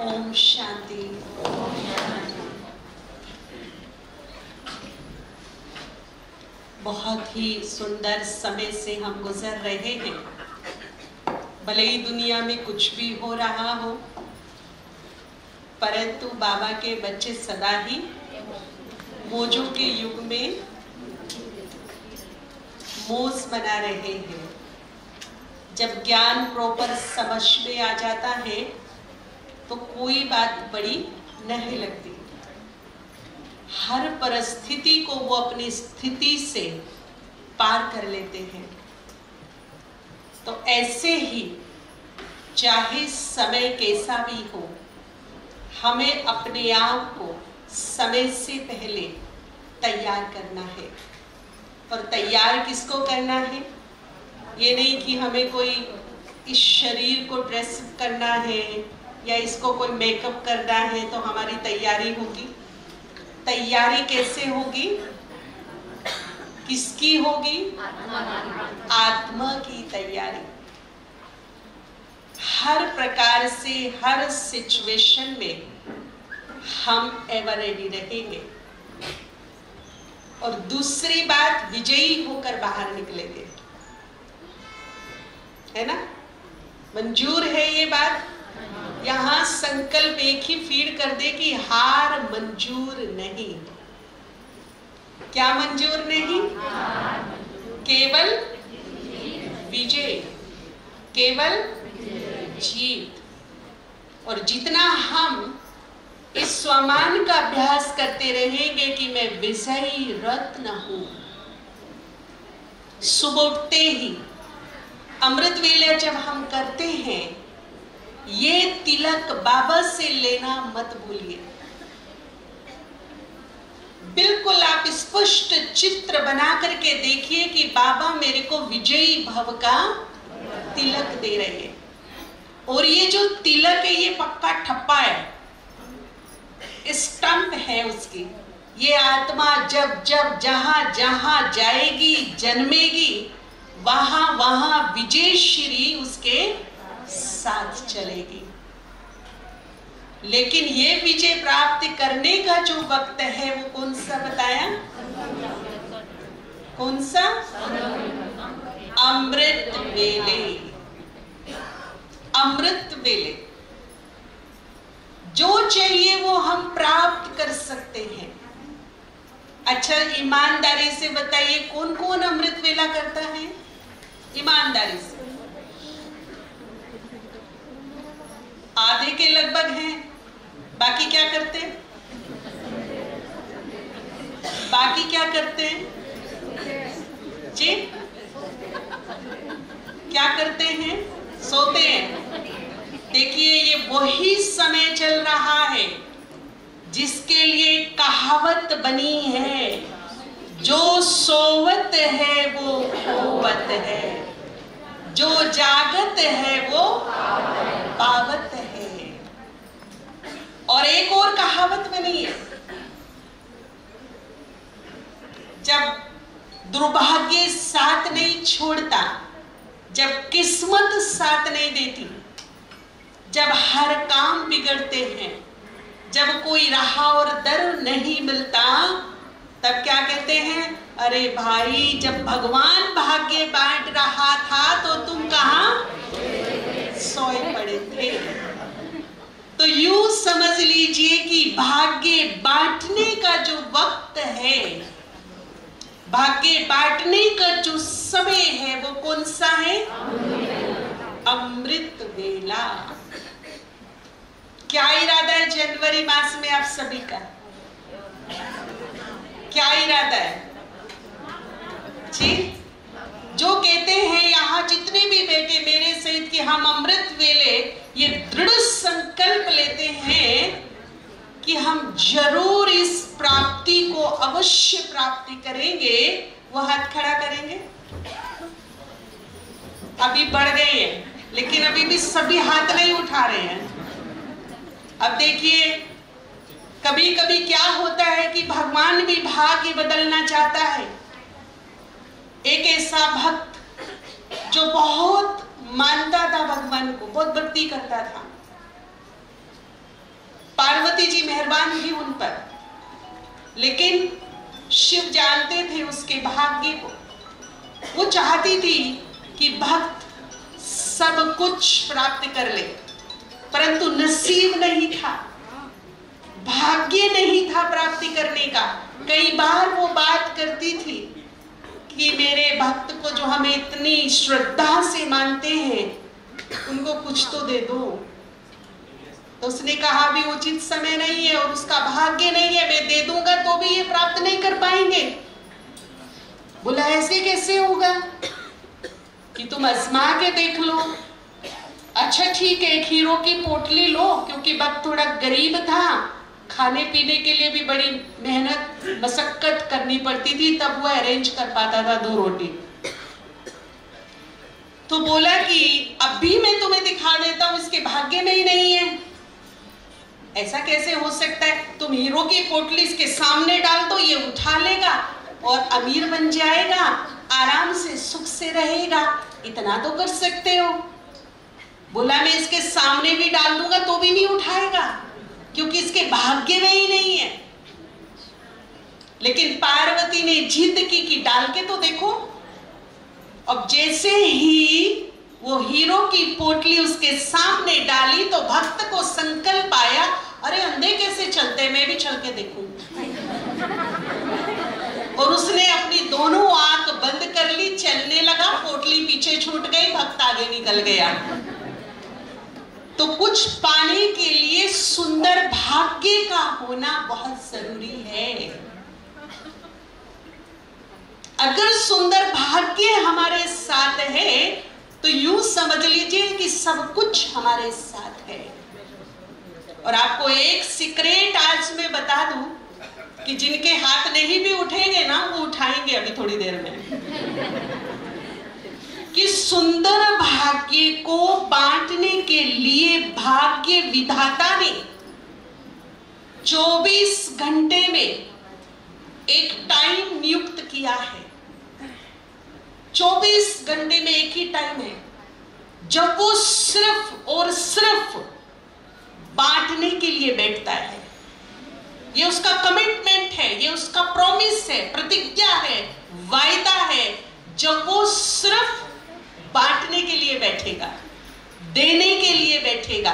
ओम शांति। बहुत ही सुंदर समय से हम गुजर रहे हैं। भले ही दुनिया में कुछ भी हो रहा हो, परंतु बाबा के बच्चे सदा ही मौजों के युग में मौज मना रहे हैं। जब ज्ञान प्रॉपर समझ में आ जाता है तो कोई बात बड़ी नहीं लगती। हर परिस्थिति को वो अपनी स्थिति से पार कर लेते हैं। तो ऐसे ही चाहे समय कैसा भी हो, हमें अपने आप को समय से पहले तैयार करना है। और तैयार किसको करना है? ये नहीं कि हमें कोई इस शरीर को ड्रेस करना है या इसको कोई मेकअप करना है तो हमारी तैयारी होगी। तैयारी कैसे होगी? किसकी होगी? आत्मा की तैयारी। हर प्रकार से हर सिचुएशन में हम एवर रेडी रहेंगे। और दूसरी बात, विजयी होकर बाहर निकलेंगे। है ना? मंजूर है ये बात? यहाँ संकल्प एक ही फीड कर दे कि हार मंजूर नहीं। क्या मंजूर नहीं? केवल विजय, केवल जीत। और जितना हम इस स्वमान का अभ्यास करते रहेंगे कि मैं विजयी रत्न हूं, सुबह उठते ही अमृत वेला जब हम करते हैं, ये तिलक बाबा से लेना मत भूलिए। बिल्कुल आप स्पष्ट चित्र बना करके देखिए कि बाबा मेरे को विजयी भव का तिलक दे रहे हैं। और ये जो तिलक है ये पक्का ठप्पा है, स्टंप है उसकी। ये आत्मा जब जब जहां जहां जाएगी, जन्मेगी, वहां वहां विजय श्री उसके साथ चलेगी। लेकिन ये विजय प्राप्त करने का जो वक्त है वो कौन सा बताया? कौन सा? अमृत वेले। अमृत वेले जो चाहिए वो हम प्राप्त कर सकते हैं। अच्छा, ईमानदारी से बताइए कौन कौन अमृत वेला करता है? ईमानदारी से आधे के लगभग हैं। बाकी क्या करते हैं? बाकी क्या करते हैं जी? क्या करते हैं? सोते हैं। देखिए, ये वही समय चल रहा है जिसके लिए कहावत बनी है, जो सोवत है वो खोवत है, जो जागत है वो पावत है। और एक और कहावत बनी है, जब दुर्भाग्य साथ नहीं छोड़ता, जब किस्मत साथ नहीं देती, जब हर काम बिगड़ते हैं, जब कोई राह और दर नहीं मिलता, तब क्या कहते हैं? अरे भाई, जब भगवान भाग्य बांट रहा था तो तुम कहां सोए पड़े थे। तो यूं समझ लीजिए कि भाग्य बांटने का जो वक्त है, भाग्य बांटने का जो समय है, वो कौन सा है? अमृत वेला। क्या इरादा है जनवरी मास में आप सभी का? क्या इरादा है जी? जो कहते हैं यहाँ जितने भी बेटे मेरे सहित कि हम अमृत वेले ये दृढ़ संकल्प लेते हैं कि हम जरूर इस प्राप्ति को अवश्य प्राप्ति करेंगे, वो हाथ खड़ा करेंगे। अभी बढ़ गए हैं लेकिन अभी भी सभी हाथ नहीं उठा रहे हैं। अब देखिए, कभी कभी क्या होता है कि भगवान भी भाग्य बदलना चाहता है। एक ऐसा भक्त जो बहुत मानता था भगवान को, बहुत भक्ति करता था, पार्वती जी मेहरबान हुई उन पर, लेकिन शिव जानते थे उसके भाग्य को। वो चाहती थी कि भक्त सब कुछ प्राप्त कर ले, परंतु नसीब नहीं था, भाग्य नहीं था प्राप्ति करने का। कई बार वो बात करती थी कि मेरे भक्त को जो हमें इतनी श्रद्धा से मानते हैं, उनको कुछ तो दे दो। तो उसने कहा भी उचित समय नहीं है और उसका भाग्य नहीं है, मैं दे दूंगा तो भी ये प्राप्त नहीं कर पाएंगे। बोला ऐसे कैसे होगा कि तुम आजमा के देख लो। अच्छा ठीक है, एक हीरो की पोटली लो, क्योंकि भक्त थोड़ा गरीब था, खाने पीने के लिए भी बड़ी मेहनत मशक्कत करनी पड़ती थी, तब वो अरेंज कर पाता था 2 रोटी। तो बोला कि अब भी मैं तुम्हें दिखा देता हूं, इसके भाग्य में ही नहीं है। ऐसा कैसे हो सकता है? तुम हीरो की पोटली इसके सामने डाल दो, ये उठा लेगा और अमीर बन जाएगा, आराम से सुख से रहेगा, इतना तो कर सकते हो। बोला मैं इसके सामने भी डाल दूंगा तो भी नहीं उठाएगा, क्योंकि इसके भाग्य में ही नहीं है। लेकिन पार्वती ने जिद की कि डाल के तो देखो। अब जैसे ही वो हीरो की पोटली उसके सामने डाली तो भक्त को संकल्प आया, अरे अंधे कैसे चलते, मैं भी चल के देखूं। और उसने अपनी दोनों आंख बंद कर ली, चलने लगा, पोटली पीछे छूट गई, भक्त आगे निकल गया। तो कुछ पाने के लिए सुंदर भाग्य का होना बहुत जरूरी है। अगर सुंदर भाग्य हमारे साथ है तो यूं समझ लीजिए कि सब कुछ हमारे साथ है। और आपको एक सीक्रेट आज मैं बता दूं कि जिनके हाथ नहीं भी उठेंगे ना, वो उठाएंगे अभी थोड़ी देर में। कि सुंदर भाग्य को बांटने के लिए भाग्य विधाता ने 24 घंटे में एक टाइम नियुक्त किया है। 24 घंटे में एक ही टाइम है जब वो सिर्फ और सिर्फ बांटने के लिए बैठता है। ये उसका कमिटमेंट है, ये उसका प्रॉमिस है, प्रतिज्ञा है, वायदा है। जब वो सिर्फ बांटने के लिए बैठेगा, देने के लिए बैठेगा।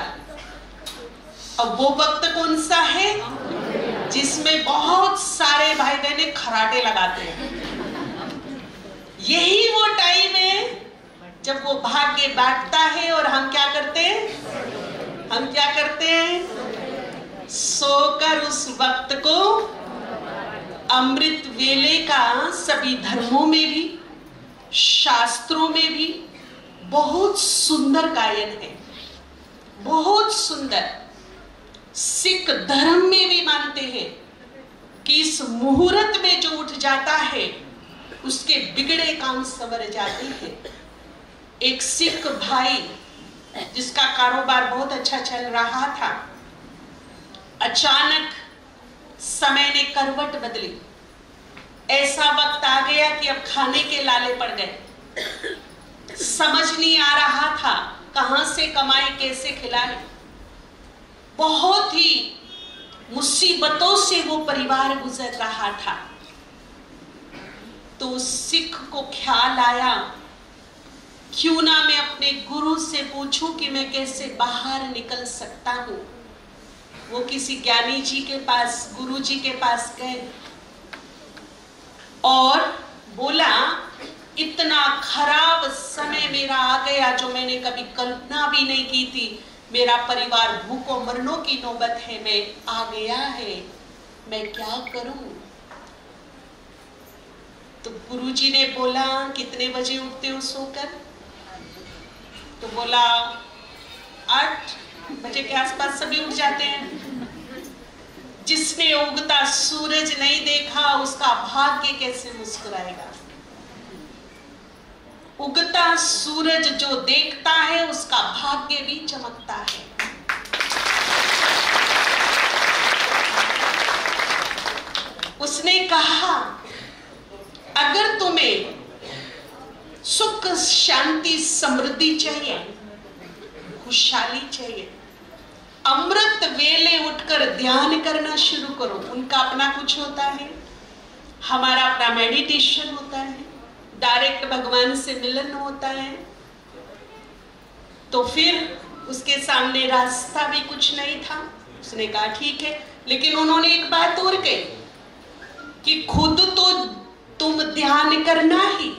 अब वो वक्त कौन सा है? जिसमें बहुत सारे भाई बहने खराटे लगाते हैं। यही वो टाइम है जब वो भाग्य बांटता है और हम क्या करते हैं? हम क्या करते हैं? सोकर उस वक्त को अमृत वेले का सभी धर्मों में भी, शास्त्रों में भी बहुत सुंदर गायन है, बहुत सुंदर। सिख धर्म में भी मानते हैं कि इस मुहूर्त में जो उठ जाता है उसके बिगड़े काम संवर जाते हैं। एक सिख भाई जिसका कारोबार बहुत अच्छा चल रहा था, अचानक समय ने करवट बदली। ऐसा वक्त आ गया कि अब खाने के लाले पड़ गए, समझ नहीं आ रहा था कहां से कमाई, कैसे खिलाए। बहुत ही मुसीबतों से वो परिवार गुजर रहा था। तो सिख को ख्याल आया, क्यों ना मैं अपने गुरु से पूछूं कि मैं कैसे बाहर निकल सकता हूं। वो किसी ज्ञानी जी के पास, गुरु जी के पास गए और बोला, इतना खराब समय मेरा आ गया जो मैंने कभी कल्पना भी नहीं की थी। मेरा परिवार भूखों मरनों की नौबत है, मैं आ गया है, मैं क्या करूं। तो गुरुजी ने बोला, कितने बजे उठते हो सोकर? तो बोला 8 बजे के आसपास सभी उठ जाते हैं। जिसने उगता सूरज नहीं देखा उसका भाग्य कैसे मुस्कुराएगा। उगता सूरज जो देखता है उसका भाग्य भी चमकता है। उसने कहा, अगर तुम्हें सुख, शांति, समृद्धि चाहिए, खुशहाली चाहिए, अमृत वेले उठकर ध्यान करना शुरू करो। उनका अपना कुछ होता है, हमारा अपना मेडिटेशन होता है, डायरेक्ट भगवान से मिलन होता है। तो फिर उसके सामने रास्ता भी कुछ नहीं था। उसने कहा ठीक है, लेकिन उन्होंने एक बात और कही कि खुद तो तुम ध्यान करना ही,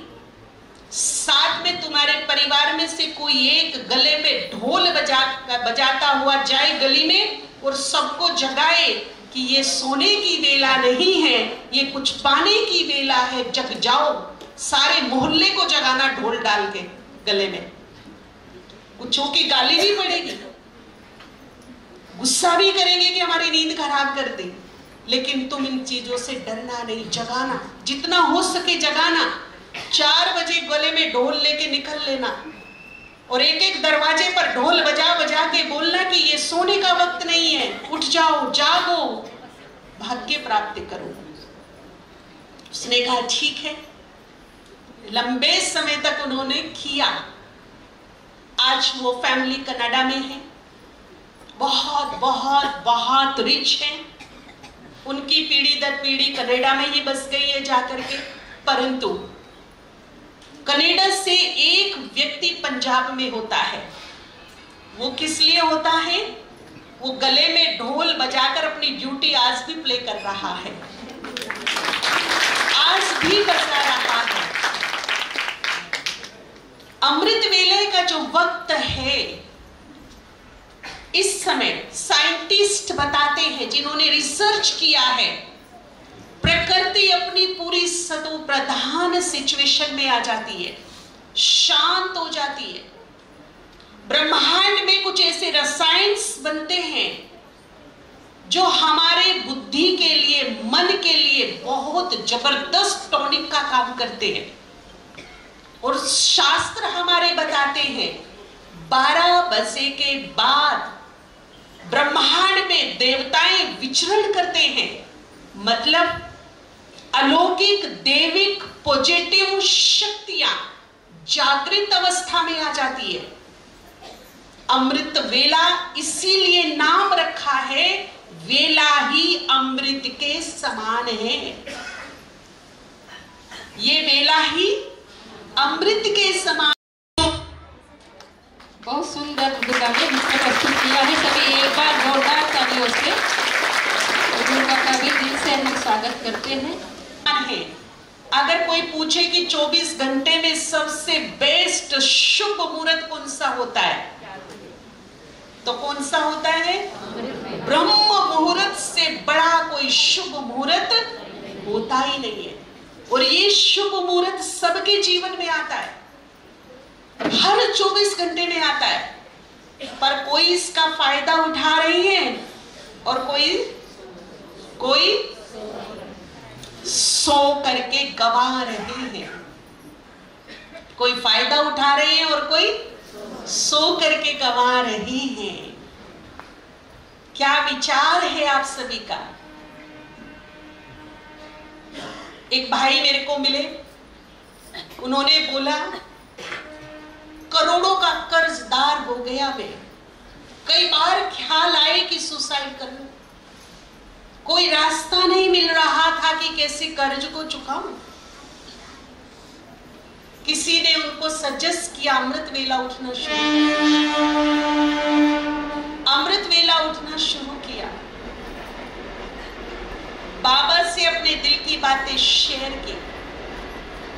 साथ में तुम्हारे परिवार में से कोई एक गले में ढोल बजाता हुआ जाए गली में और सबको जगाए कि ये सोने की वेला नहीं है, ये कुछ पाने की वेला है, जग जाओ। सारे मोहल्ले को जगाना ढोल डाल के गले में। कुछों की गाली भी पड़ेगी, गुस्सा भी करेंगे कि हमारी नींद खराब कर दी, लेकिन तुम इन चीजों से डरना नहीं, जगाना, जितना हो सके जगाना। 4 बजे गले में ढोल लेके निकल लेना और एक एक दरवाजे पर ढोल बजा बजा के बोलना कि ये सोने का वक्त नहीं है, उठ जाओ, जागो, भाग्य प्राप्त करो। उसने कहा ठीक है। लंबे समय तक उन्होंने किया। आज वो फैमिली कनाडा में है, बहुत बहुत बहुत रिच है। उनकी पीढ़ी दर पीढ़ी कनाडा में ही बस गई है जाकर के। परंतु कनाडा से एक व्यक्ति पंजाब में होता है। वो किस लिए होता है? वो गले में ढोल बजाकर अपनी ड्यूटी आज भी प्ले कर रहा है, आज भी बजा रहा है। अमृत वेले का जो वक्त है, इस समय साइंटिस्ट बताते हैं, जिन्होंने रिसर्च किया है, प्रकृति अपनी पूरी सतो प्रधान सिचुएशन में आ जाती है, शांत हो जाती है। ब्रह्मांड में कुछ ऐसे रसायन बनते हैं जो हमारे बुद्धि के लिए, मन के लिए बहुत जबरदस्त टॉनिक का काम करते हैं। और शास्त्र हमारे बताते हैं 12 बजे के बाद ब्रह्मांड में देवताएं विचरण करते हैं, मतलब अलौकिक देविक पॉजिटिव शक्तियां जागृत अवस्था में आ जाती है। अमृत वेला इसीलिए नाम रखा है, वेला ही अमृत के समान है। ये वेला ही अमृत के समान। बहुत सुंदर दुर्गा ने जिसने प्रस्तुत किया है, सभी एक बार जोरदार तालियों से दुर्गा का भी दिल से हम स्वागत करते हैं। अगर कोई पूछे कि 24 घंटे में सबसे बेस्ट शुभ मुहूर्त कौन सा होता है, तो कौन सा होता है? ब्रह्म मुहूर्त से बड़ा कोई शुभ मुहूर्त होता ही नहीं है। और ये शुभ मुहूर्त सबके जीवन में आता है, हर 24 घंटे में आता है, पर कोई इसका फायदा उठा रही है और कोई सो करके गवा रहे हैं। कोई फायदा उठा रहे हैं और कोई सो करके गवा रहे हैं। क्या विचार है आप सभी का? एक भाई मेरे को मिले, उन्होंने बोला करोड़ों का कर्जदार हो गया मैं, कई बार ख्याल आए कि सुसाइड कर लूं, कोई रास्ता नहीं मिल रहा था कि कैसे कर्ज को चुकाऊं। किसी ने उनको सजेस्ट किया अमृत वेला उठना शुरू किया। अमृत वेला उठना शुरू किया, बाबा से अपने दिल की बातें शेयर की।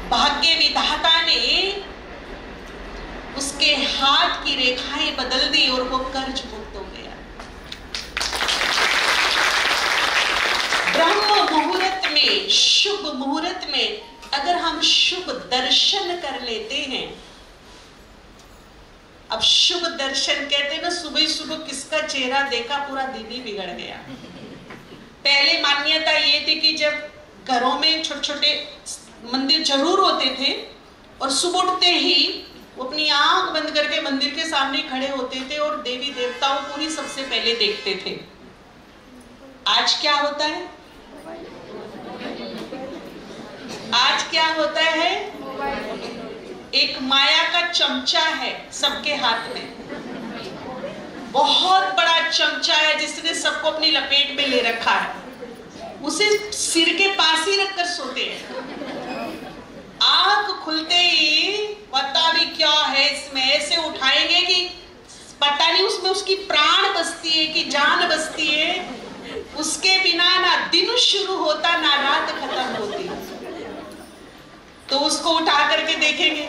भाग्य विधाता ने उसके हाथ की रेखाएं बदल दी और वो कर्ज मुक्त हो गया। ब्रह्म मुहूर्त में, शुभ मुहूर्त में अगर हम शुभ दर्शन कर लेते हैं, अब शुभ दर्शन कहते हैं ना, सुबह सुबह किसका चेहरा देखा पूरा दिन ही बिगड़ गया। पहले मान्यता ये थी कि जब घरों में छोटे छोटे मंदिर जरूर होते थे और सुबह उठते ही वो अपनी आंख बंद करके मंदिर के सामने खड़े होते थे और देवी देवताओं को ही सबसे पहले देखते थे। आज क्या होता है? आज क्या होता है? एक माया का चमचा है सबके हाथ में। बहुत बड़ा चमचा है जिसने सबको अपनी लपेट में ले रखा है, उसे सिर के पास ही रखकर सोते हैं। आंख खुलते ही पता नहीं क्या है इसमें, ऐसे उठाएंगे कि पता नहीं उसमें उसकी प्राण बसती है कि जान बसती है। उसके बिना ना दिन शुरू होता ना रात खत्म होती। तो उसको उठा करके देखेंगे,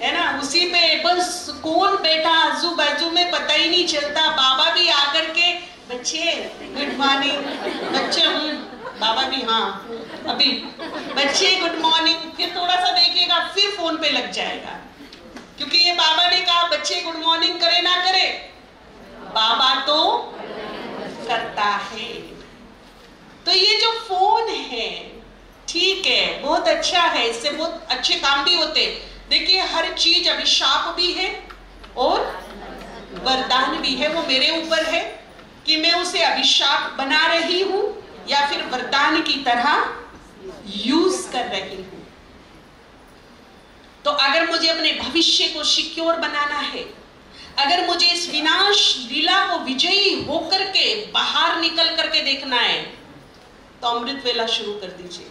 है ना, उसी में बस कौन बैठा आजू बाजू में पता ही नहीं चलता। बाबा भी आकर के बच्चे गुड मॉर्निंग, बच्चे बाबा भी हाँ अभी बच्चे गुड मॉर्निंग, फिर थोड़ा सा देखेगा फिर फोन पे लग जाएगा, क्योंकि ये बाबा ने कहा बच्चे गुड मॉर्निंग करे ना करे, बाबा तो करता है। तो ये जो फोन है ठीक है, बहुत अच्छा है, इससे बहुत अच्छे काम भी होते। देखिए हर चीज अभिशाप भी है और वरदान भी है। वो मेरे ऊपर है कि मैं उसे अभिशाप बना रही हूं या फिर वरदान की तरह यूज कर रही हूं। तो अगर मुझे अपने भविष्य को सिक्योर बनाना है, अगर मुझे इस विनाश लीला को विजयी होकर के बाहर निकल करके देखना है, तो अमृत वेला शुरू कर दीजिए।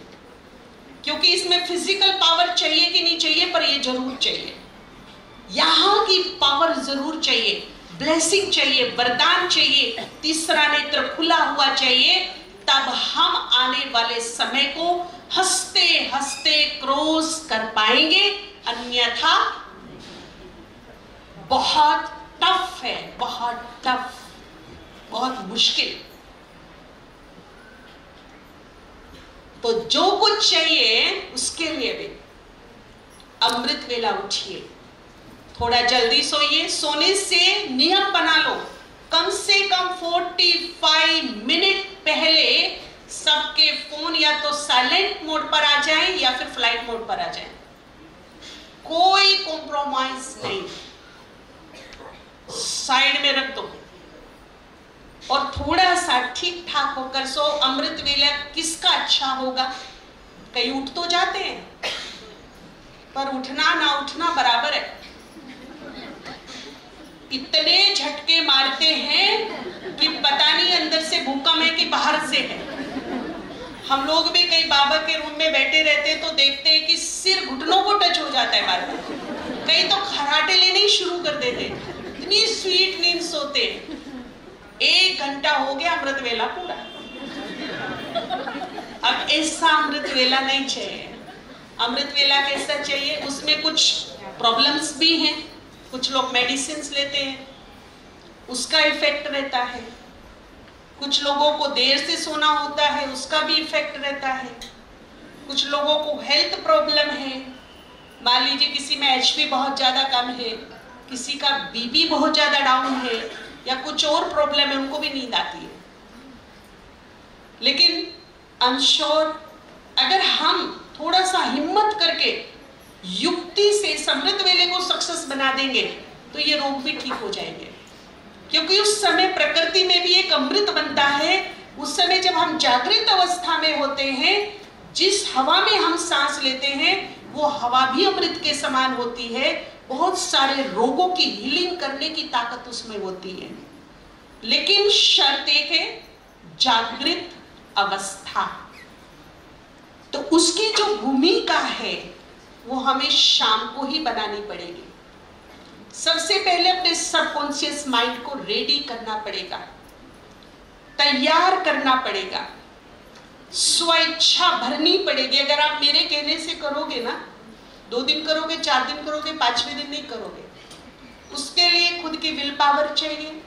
क्योंकि इसमें फिजिकल पावर चाहिए कि नहीं चाहिए, पर ये जरूर चाहिए। यहां की पावर जरूर चाहिए, ब्लेसिंग चाहिए, वरदान चाहिए, तीसरा नेत्र खुला हुआ चाहिए। तब हम आने वाले समय को हंसते हंसते क्रॉस कर पाएंगे, अन्यथा बहुत टफ है, बहुत टफ, बहुत मुश्किल। तो जो कुछ चाहिए उसके लिए भी अमृत वेला उठिए, थोड़ा जल्दी सोइए। सोने से नियम बना लो, कम से कम 45 मिनट पहले सबके फोन या तो साइलेंट मोड पर आ जाएं या फिर फ्लाइट मोड पर आ जाएं। कोई कॉम्प्रोमाइज नहीं, साइड में रख दो और थोड़ा सा ठीक ठाक होकर सो। अमृत वेला किसका अच्छा होगा? कई उठ तो जाते हैं, पर उठना ना उठना बराबर है। इतने झटके मारते हैं कि पता नहीं अंदर से भूकंप है कि बाहर से है। हम लोग भी कई बाबा के रूम में बैठे रहते हैं तो देखते हैं कि सिर घुटनों को टच हो जाता है बार बार। कई तो खराटे लेने ही शुरू कर देते, इतनी स्वीट नींद सोते। 1 घंटा हो गया अमृत वेला पूरा। अब ऐसा अमृत वेला नहीं चाहिए। अमृत वेला कैसा चाहिए? उसमें कुछ प्रॉब्लम्स भी हैं। कुछ लोग मेडिसिन लेते हैं, उसका इफेक्ट रहता है। कुछ लोगों को देर से सोना होता है, उसका भी इफेक्ट रहता है। कुछ लोगों को हेल्थ प्रॉब्लम है, मान लीजिए किसी में एचपी बहुत ज्यादा कम है, किसी का बीपी बहुत ज्यादा डाउन है, या कुछ और प्रॉब्लम है, उनको भी नींद आती है। लेकिन आई एम श्योर अगर हम थोड़ा सा हिम्मत करके युक्ति से अमृत वेले को सक्सेस बना देंगे तो ये रोग भी ठीक हो जाएंगे। क्योंकि उस समय प्रकृति में भी एक अमृत बनता है। उस समय जब हम जागृत अवस्था में होते हैं, जिस हवा में हम सांस लेते हैं वो हवा भी अमृत के समान होती है। बहुत सारे रोगों की हीलिंग करने की ताकत उसमें होती है। लेकिन शर्त एक है, जागृत अवस्था। तो उसकी जो भूमिका है वो हमें शाम को ही बनानी पड़ेगी। सबसे पहले अपने सबकॉन्शियस माइंड को रेडी करना पड़ेगा, तैयार करना पड़ेगा, स्वेच्छा भरनी पड़ेगी। अगर आप मेरे कहने से करोगे ना, 2 दिन करोगे, 4 दिन करोगे, 5वें दिन नहीं करोगे। उसके लिए खुद की विल पावर चाहिए,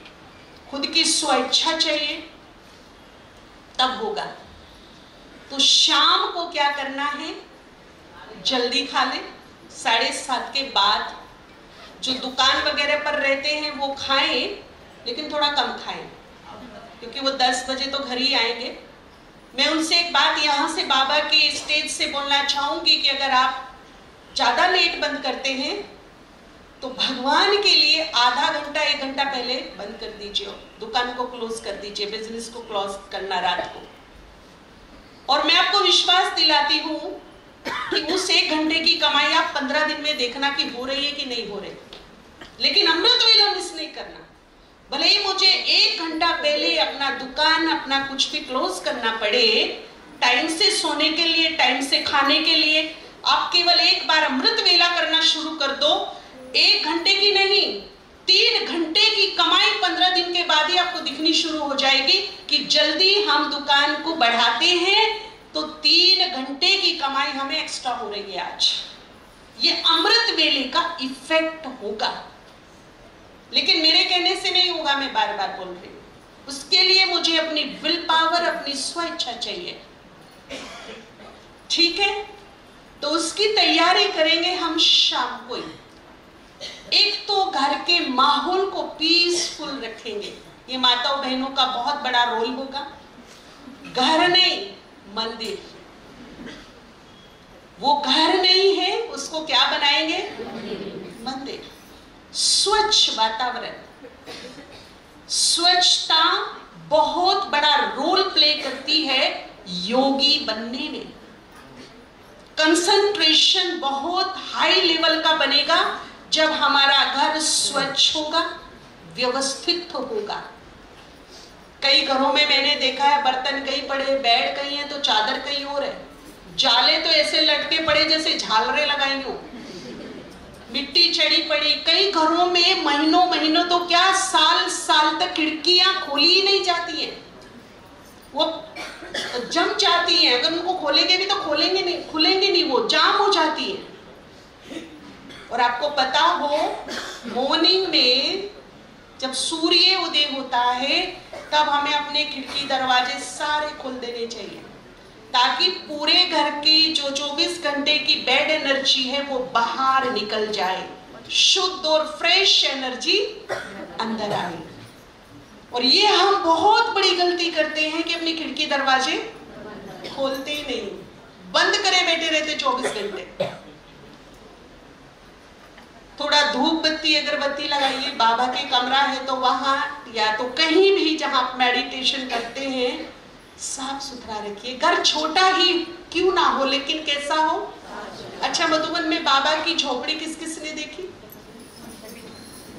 खुद की स्वेच्छा चाहिए, तब होगा। तो शाम को क्या करना है? जल्दी खा लें, 7:30 के बाद। जो दुकान वगैरह पर रहते हैं वो खाएं, लेकिन थोड़ा कम खाएं, क्योंकि वो 10 बजे तो घर ही आएंगे। मैं उनसे एक बात यहाँ से बाबा के स्टेज से बोलना चाहूंगी कि अगर आप ज्यादा लेट बंद करते हैं तो भगवान के लिए आधा घंटा 1 घंटा पहले बंद कर दीजिए, दुकान को क्लोज कर दीजिए, बिजनेस को क्लोज करना रात को। और मैं आपको विश्वास दिलाती हूँ कि उस 1 घंटे की कमाई आप 15 दिन में देखना कि हो रही है कि नहीं हो रही। लेकिन अमृत वेला मिस नहीं करना। भले ही मुझे 1 घंटा पहले अपना दुकान, अपना कुछ भी क्लोज करना पड़े, टाइम से सोने के लिए, टाइम से खाने के लिए, आप केवल एक बार अमृत वेला करना शुरू कर दो। 1 घंटे की नहीं, 3 घंटे की कमाई 15 दिन के बाद ही आपको दिखनी शुरू हो जाएगी कि जल्दी हम दुकान को बढ़ाते हैं तो 3 घंटे की कमाई हमें एक्स्ट्रा हो रही है आज। ये अमृत वेले का इफेक्ट होगा, लेकिन मेरे कहने से नहीं होगा, मैं बार बार बोल रही हूं। उसके लिए मुझे अपनी विल पावर, अपनी स्व इच्छा चाहिए। ठीक है, तो उसकी तैयारी करेंगे हम शाम को ही। एक तो घर के माहौल को पीसफुल रखेंगे, ये माताओं बहनों का बहुत बड़ा रोल होगा। घर नहीं, मंदिर। वो घर नहीं है, उसको क्या बनाएंगे? मंदिर। स्वच्छ वातावरण, स्वच्छता बहुत बड़ा रोल प्ले करती है योगी बनने में। कंसंट्रेशन बहुत हाई लेवल का बनेगा जब हमारा घर स्वच्छ होगा, व्यवस्थित होगा। कई घरों में मैंने देखा है बर्तन कहीं पड़े, बेड कहीं है तो चादर कहीं और है, जाले तो ऐसे लटके पड़े जैसे झालरें लगाई हो, मिट्टी चढ़ी पड़ी। कई घरों में महीनों महीनों तो क्या साल साल तक खिड़कियां खोली ही नहीं जाती हैं, वो जम जाती हैं। अगर उनको खोलेंगे भी तो खुलेंगे नहीं, वो जाम हो जाती है। और आपको पता हो, मॉर्निंग में जब सूर्य उदय होता है तब हमें अपने खिड़की दरवाजे सारे खोल देने चाहिए, ताकि पूरे घर की जो 24 घंटे की बैड एनर्जी है वो बाहर निकल जाए, शुद्ध और फ्रेश एनर्जी अंदर आए। और ये हम बहुत बड़ी गलती करते हैं कि अपनी खिड़की दरवाजे खोलते ही नहीं, बंद करे बैठे रहते 24 घंटे। थोड़ा धूप बत्ती अगरबत्ती लगाइए, बाबा के कमरा है तो वहां या तो कहीं भी जहां आप मेडिटेशन करते हैं साफ सुथरा रखिए। घर छोटा ही क्यों ना हो, लेकिन कैसा हो? अच्छा, मधुबन में बाबा की झोपड़ी किस किस ने देखी?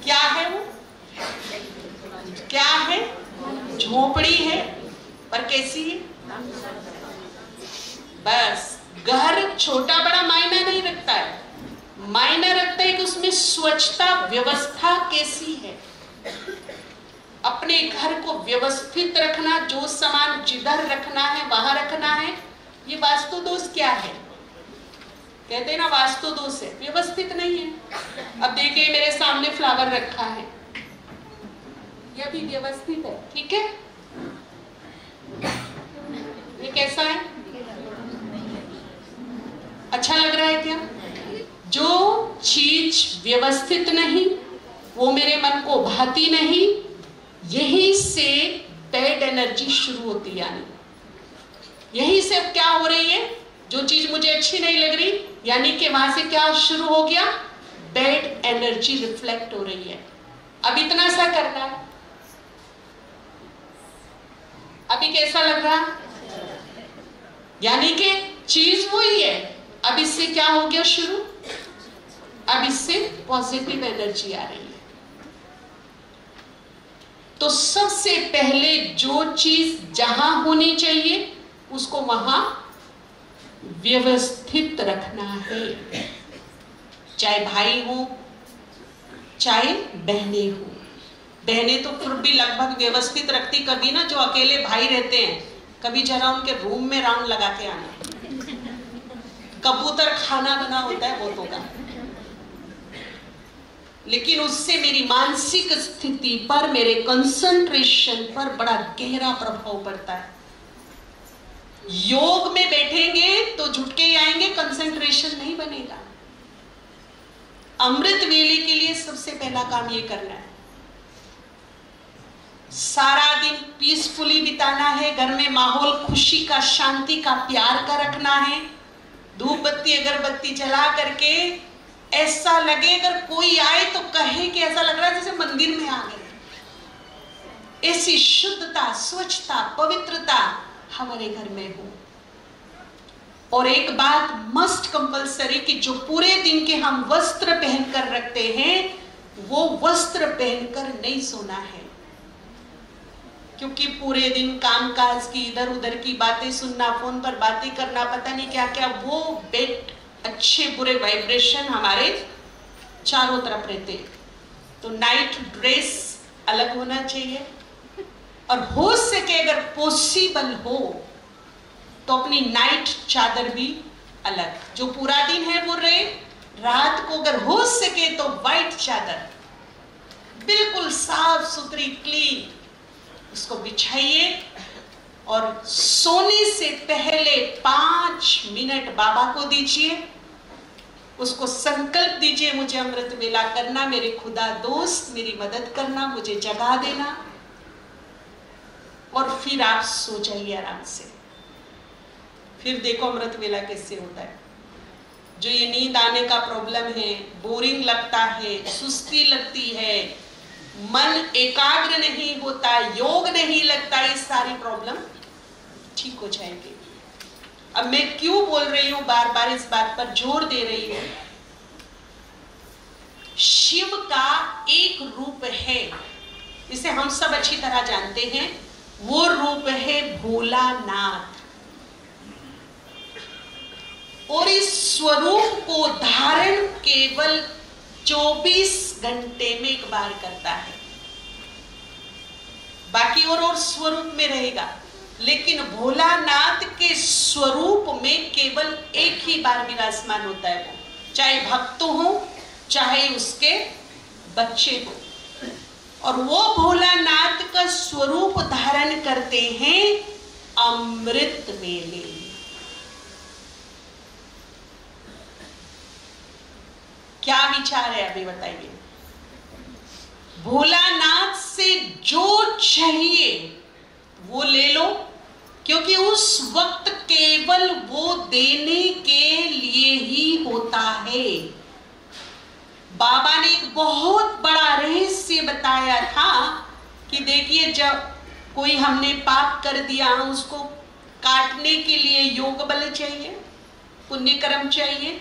क्या है वो? क्या है? झोपड़ी है, पर कैसी है? बस घर छोटा बड़ा मायना नहीं रखता है, मायना रखता है कि उसमें स्वच्छता व्यवस्था कैसी है। अपने घर को व्यवस्थित रखना, जो सामान जिधर रखना है वहां रखना है। ये वास्तु दोष क्या है? कहते हैं ना वास्तु दोष है, व्यवस्थित नहीं है। अब देखिए मेरे सामने फ्लावर रखा है, यह भी व्यवस्थित है, ठीक है? ये कैसा है? अच्छा लग रहा है क्या? जो चीज व्यवस्थित नहीं, वो मेरे मन को भाती नहीं, यही से बैड एनर्जी शुरू होती है। यानी यही से अब क्या हो रही है, जो चीज मुझे अच्छी नहीं लग रही, यानी कि वहां से क्या शुरू हो गया? बैड एनर्जी रिफ्लेक्ट हो रही है। अब इतना सा करना है, अभी कैसा लग रहा? यानी कि चीज वही है, अब इससे क्या हो गया शुरू? अब इससे पॉजिटिव एनर्जी आ रही है। तो सबसे पहले जो चीज जहां होनी चाहिए उसको वहां व्यवस्थित रखना है। चाहे भाई हो, चाहे बहने हो। बहने तो फिर भी लगभग व्यवस्थित रखती, कभी ना जो अकेले भाई रहते हैं, कभी जरा उनके रूम में राउंड लगा के आना। कबूतर खाना बना होता है वो तो का, लेकिन उससे मेरी मानसिक स्थिति पर, मेरे कंसंट्रेशन पर बड़ा गहरा प्रभाव पड़ता है। योग में बैठेंगे तो झुटके आएंगे, कंसंट्रेशन नहीं बनेगा। अमृत वेले के लिए सबसे पहला काम ये करना है, सारा दिन पीसफुली बिताना है। घर में माहौल खुशी का, शांति का, प्यार का रखना है। धूप बत्ती अगरबत्ती जला करके ऐसा लगे अगर कोई आए तो कहे कि ऐसा लग रहा है जैसे मंदिर में आ गए। ऐसी शुद्धता, स्वच्छता, पवित्रता हमारे घर में हो। और एक बात मस्ट कंपलसरी कि जो पूरे दिन के हम वस्त्र पहनकर रखते हैं वो वस्त्र पहनकर नहीं सोना है, क्योंकि पूरे दिन कामकाज की इधर उधर की बातें सुनना, फोन पर बातें करना, पता नहीं क्या क्या, वो बेड अच्छे बुरे वाइब्रेशन हमारे चारों तरफ रहते। तो नाइट ड्रेस अलग होना चाहिए, और हो सके अगर पॉसिबल हो तो अपनी नाइट चादर भी अलग, जो पूरा दिन है वो रहे, रात को अगर हो सके तो वाइट चादर बिल्कुल साफ सुथरी क्लीन उसको बिछाइए, और सोने से पहले 5 मिनट बाबा को दीजिए, उसको संकल्प दीजिए मुझे अमृत वेला करना, मेरे खुदा दोस्त मेरी मदद करना, मुझे जगा देना, और फिर आप सो जाइए आराम से। फिर देखो अमृत वेला कैसे होता है। जो ये नींद आने का प्रॉब्लम है, बोरिंग लगता है, सुस्ती लगती है, मन एकाग्र नहीं होता, योग नहीं लगता, ये सारी प्रॉब्लम ठीक हो जाएगी। अब मैं क्यों बोल रही हूं, बार बार इस बात पर जोर दे रही हूं। शिव का एक रूप है, इसे हम सब अच्छी तरह जानते हैं, वो रूप है भोलानाथ। और इस स्वरूप को धारण केवल 24 घंटे में एक बार करता है, बाकी और स्वरूप में रहेगा, लेकिन भोलानाथ के स्वरूप में केवल एक ही बार विराजमान होता है, वो चाहे भक्त हो चाहे उसके बच्चे हो। और वो भोलानाथ का स्वरूप धारण करते हैं अमृत वेले। क्या विचार है अभी बताइए। भोलानाथ से जो चाहिए वो ले लो, क्योंकि उस वक्त केवल वो देने के लिए ही होता है। बाबा ने एक बहुत बड़ा रहस्य बताया था कि देखिए, जब कोई हमने पाप कर दिया, उसको काटने के लिए योग बल चाहिए, पुण्य कर्म चाहिए।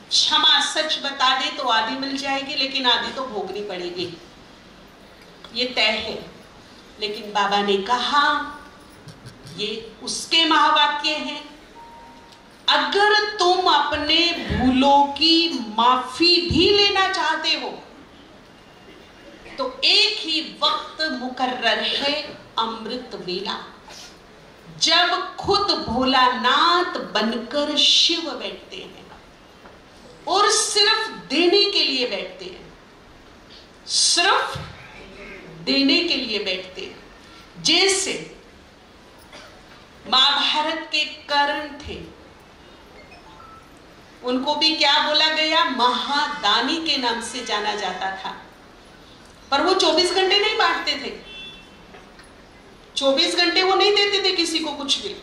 क्षमा सच बता दे तो आदि मिल जाएगी, लेकिन आदि तो भोगनी पड़ेगी, ये तय है। लेकिन बाबा ने कहा, ये उसके महावाक्य हैं, अगर तुम अपने भूलों की माफी भी लेना चाहते हो तो एक ही वक्त मुकर्रर है अमृत वेला, जब खुद भोलानाथ बनकर शिव बैठते हैं और सिर्फ देने के लिए बैठते हैं, सिर्फ देने के लिए बैठते हैं। जैसे महाभारत के कर्ण थे, उनको भी क्या बोला गया, महादानी के नाम से जाना जाता था, पर वो 24 घंटे नहीं बांटते थे, 24 घंटे वो नहीं देते थे किसी को कुछ भी।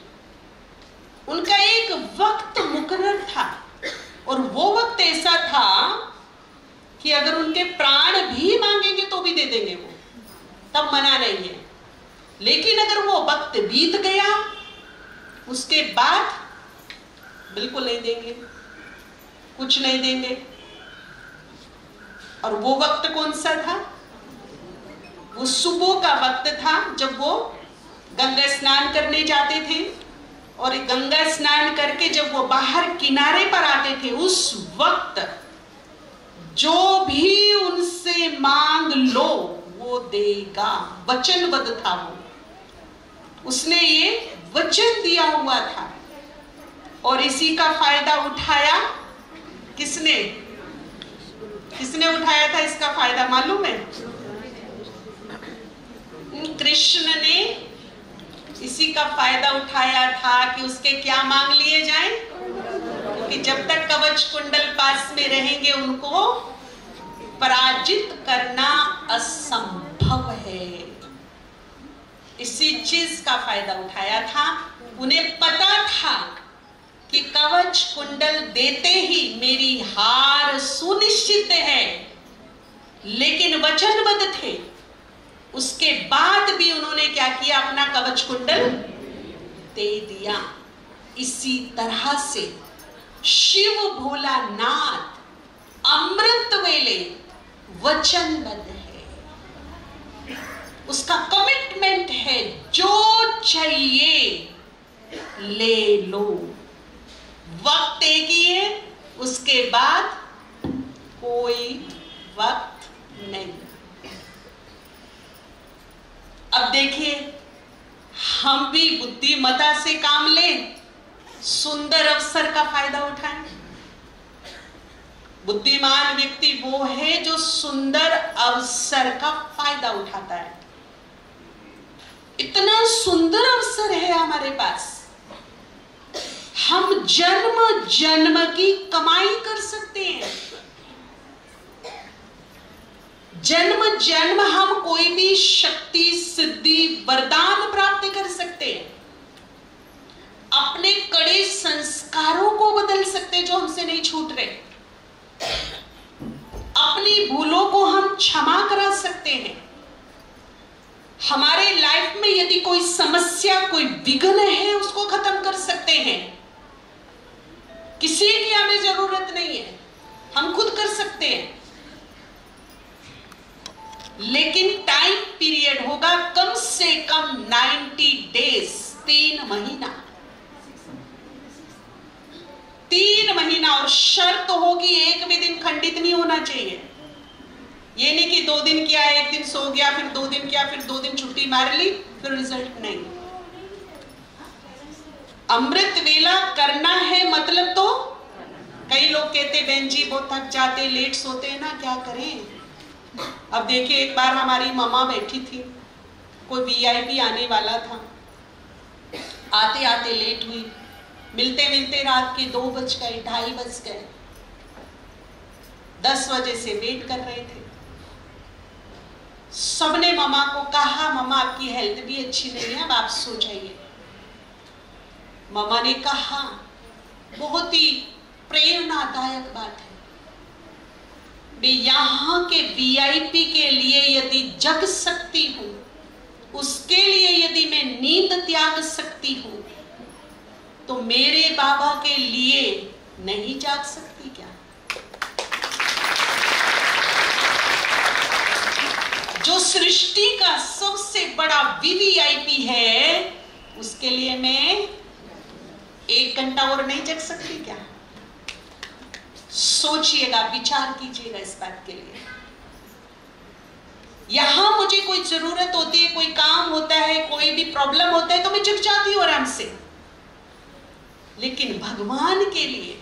उनका एक वक्त मुकर्रर था, और वो वक्त ऐसा था कि अगर उनके प्राण भी मांगेंगे तो भी दे देंगे वो, तब मना नहीं है। लेकिन अगर वो वक्त बीत गया, उसके बाद बिल्कुल नहीं देंगे, कुछ नहीं देंगे। और वो वक्त कौन सा था? वो सुबह का वक्त था, जब वो गंगा स्नान करने जाते थे, और गंगा स्नान करके जब वो बाहर किनारे पर आते थे, उस वक्त जो भी उनसे मांग लो वो देगा, वचनबद्ध था वो, उसने ये वचन दिया हुआ था। और इसी का फायदा उठाया किसने? किसने उठाया था इसका फायदा मालूम है? कृष्ण ने इसी का फायदा उठाया था कि उसके क्या मांग लिए जाएं, क्योंकि जब तक कवच कुंडल पास में रहेंगे उनको पराजित करना असंभव है। इसी चीज का फायदा उठाया था। उन्हें पता था कि कवच कुंडल देते ही मेरी हार सुनिश्चित है, लेकिन वचनबद्ध थे। उसके बाद भी उन्होंने क्या किया, अपना कवच कुंडल दे दिया। इसी तरह से शिव भोलानाथ अमृत वेले वचनबद्ध है, उसका कमिटमेंट है, जो चाहिए ले लो। वक्त एक ही है, उसके बाद कोई वक्त नहीं। अब देखिए, हम भी बुद्धिमता से काम लें, सुंदर अवसर का फायदा उठाएं। बुद्धिमान व्यक्ति वो है जो सुंदर अवसर का फायदा उठाता है। इतना सुंदर अवसर है हमारे पास, हम जन्म जन्म की कमाई कर सकते हैं। जन्म जन्म हम कोई भी शक्ति, सिद्धि, वरदान प्राप्त कर सकते हैं। अपने कड़े संस्कारों को बदल सकते हैं जो हमसे नहीं छूट रहे। अपनी भूलों को हम क्षमा करा सकते हैं। हमारे लाइफ में यदि कोई समस्या, कोई विघ्न है, उसको खत्म कर सकते हैं। किसी की हमें जरूरत नहीं है, हम खुद कर सकते हैं। लेकिन टाइम पीरियड होगा कम से कम 90 डेज, 3 महीना, 3 महीना। और शर्त होगी एक भी दिन खंडित नहीं होना चाहिए। ये नहीं कि 2 दिन किया, 1 दिन सो गया, फिर 2 दिन किया, फिर 2 दिन छुट्टी मार ली, फिर रिजल्ट नहीं। अमृत वेला करना है, मतलब तो कई लोग कहते बहन जी बहुत थक जाते, लेट सोते हैं ना, क्या करें। अब देखिए, एक बार हमारी मम्मा बैठी थी, कोई वीआईपी आने वाला था, आते आते लेट हुई, मिलते मिलते रात के 2 बज गए, 2:30 बज गए। 10 बजे से वेट कर रहे थे। सबने मम्मा को कहा, मम्मा आपकी हेल्थ भी अच्छी नहीं है, अब आप सो जाइए। मम्मा ने कहा, बहुत ही प्रेरणादायक बात है, मैं यहाँ के वीआईपी के लिए यदि जग सकती हूँ, उसके लिए यदि मैं नींद त्याग सकती हूँ, तो मेरे बाबा के लिए नहीं जाग सकती क्या? जो सृष्टि का सबसे बड़ा वीवीआईपी है, उसके लिए मैं 1 घंटा और नहीं जग सकती क्या? सोचिएगा, विचार कीजिएगा इस बात के लिए। यहां मुझे कोई जरूरत होती है, कोई काम होता है, कोई भी प्रॉब्लम होता है, तो मैं जग जाती हूं आराम से। लेकिन भगवान के लिए,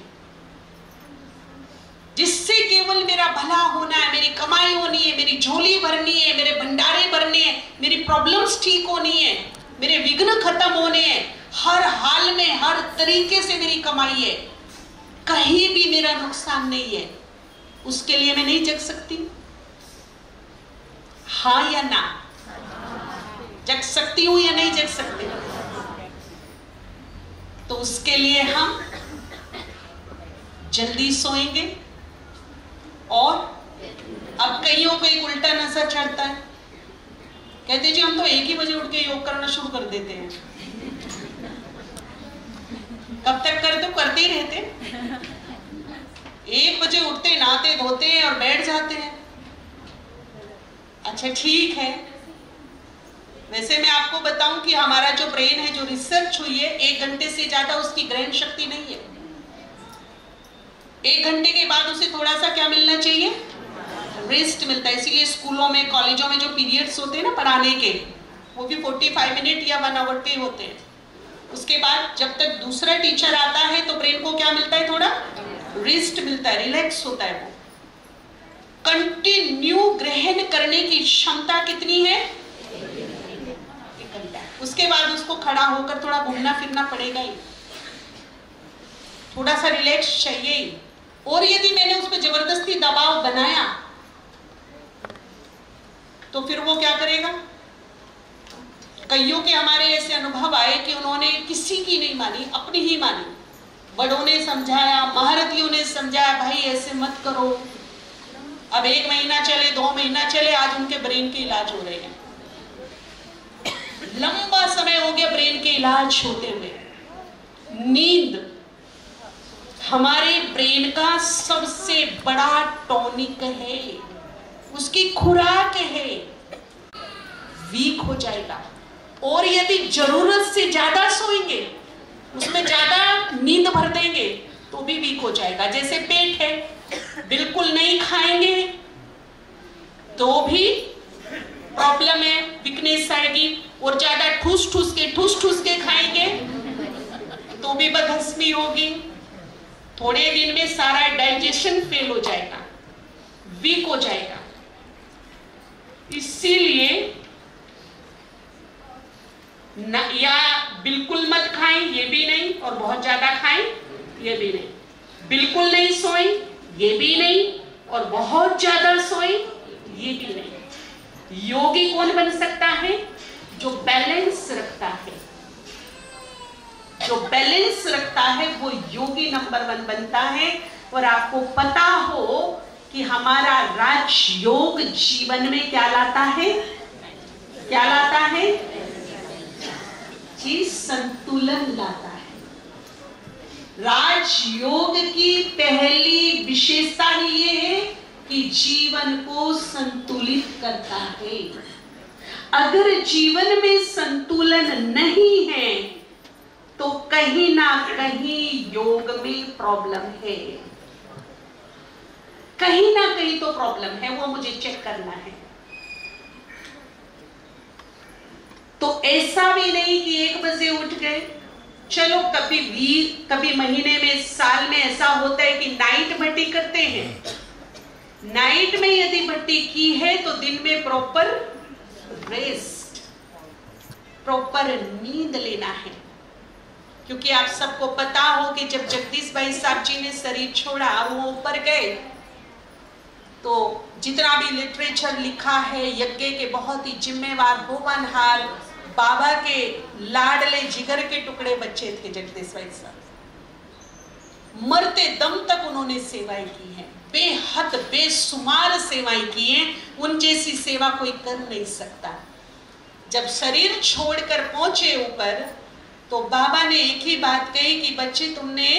जिससे केवल मेरा भला होना है, मेरी कमाई होनी है, मेरी झोली भरनी है, मेरे भंडारे भरने हैं, मेरी प्रॉब्लम्स ठीक होनी है, मेरे विघ्न खत्म होने हैं, हर हाल में, हर तरीके से मेरी कमाई है, कहीं भी मेरा नुकसान नहीं है, उसके लिए मैं नहीं जग सकती? हाँ या ना? जग सकती हूं या नहीं जग सकती? तो उसके लिए हम जल्दी सोएंगे। और अब कईयों को एक उल्टा नजर चढ़ता है, कहते जी हम तो 1 ही बजे उठ के योग करना शुरू कर देते हैं। कब तक कर? तो करते ही रहते। 1 बजे उठते, नहाते धोते हैं और बैठ जाते हैं। अच्छा ठीक है, वैसे मैं आपको बताऊं कि हमारा जो ब्रेन है, जो रिसर्च हुई है, 1 घंटे से ज्यादा उसकी ग्रहण शक्ति नहीं है। 1 घंटे के बाद उसे थोड़ा सा क्या मिलना चाहिए? रेस्ट मिलता है। इसीलिए स्कूलों में, कॉलेजों में जो पीरियड्स होते हैं ना पढ़ाने के, वो भी 45 मिनट या 1 आवर के होते हैं। उसके बाद जब तक दूसरा टीचर आता है तो ब्रेन को क्या मिलता है? थोड़ा रेस्ट मिलता है, रिलैक्स होता है। वो कंटिन्यू ग्रहण करने की क्षमता कितनी है? 1 घंटा। उसके बाद उसको खड़ा होकर थोड़ा घूमना फिरना पड़ेगा ही, थोड़ा सा रिलैक्स चाहिए ही। और यदि मैंने उस पर जबरदस्ती दबाव बनाया तो फिर वो क्या करेगा? कईयों के हमारे ऐसे अनुभव आए कि उन्होंने किसी की नहीं मानी, अपनी ही मानी। बड़ों ने समझाया, महारथियों ने समझाया, भाई ऐसे मत करो। अब 1 महीना चले, 2 महीना चले, आज उनके ब्रेन के इलाज हो रहे हैं। लंबा समय हो गया ब्रेन के इलाज होते हुए। नींद हमारे ब्रेन का सबसे बड़ा टॉनिक है। उसकी खुराक है, वीक हो जाएगा। और यदि जरूरत से ज्यादा सोएंगे, उसमें ज्यादा नींद भर देंगे तो भी वीक हो जाएगा। जैसे पेट है, बिल्कुल नहीं खाएंगे तो भी प्रॉब्लम है, वीकनेस आएगी। और ज्यादा ठूस ठूस के खाएंगे तो भी बदहजमी होगी। थोड़े दिन में सारा डाइजेशन फेल हो जाएगा, वीक हो जाएगा। इसीलिए या बिल्कुल मत खाएं, ये भी नहीं, और बहुत ज्यादा खाएं, ये भी नहीं। बिल्कुल नहीं सोएं, ये भी नहीं, और बहुत ज्यादा सोएं, ये भी नहीं। योगी कौन बन सकता है? जो बैलेंस रखता है। जो बैलेंस रखता है वो योगी नंबर 1 बनता है। और आपको पता हो कि हमारा राजयोग जीवन में क्या लाता है? क्या लाता है? जी, संतुलन लाता है। राजयोग की पहली विशेषता ही ये है कि जीवन को संतुलित करता है। अगर जीवन में संतुलन नहीं है तो कहीं ना कहीं योग में प्रॉब्लम है, कहीं ना कहीं तो प्रॉब्लम है, वो मुझे चेक करना है। तो ऐसा भी नहीं कि 1 बजे उठ गए। चलो कभी महीने में, साल में ऐसा होता है कि नाइट भट्टी करते हैं। नाइट में यदि भट्टी की है तो दिन में प्रॉपर रेस्ट, प्रॉपर नींद लेना है। क्योंकि आप सबको पता हो कि जब जगदीश भाई साहब जी ने शरीर छोड़ा, वो ऊपर गए, तो जितना भी लिटरेचर लिखा है, यज्ञ के बहुत ही जिम्मेवार, होनहार, बाबा के लाडले जिगर के टुकड़े बच्चे थे जगदीश भाई साहब। मरते दम तक उन्होंने सेवाएं की हैं, बेहद बेशुमार सेवाएं की हैं। उन जैसी सेवा कोई कर नहीं सकता। जब शरीर छोड़कर पहुंचे ऊपर, तो बाबा ने एक ही बात कही कि बच्चे, तुमने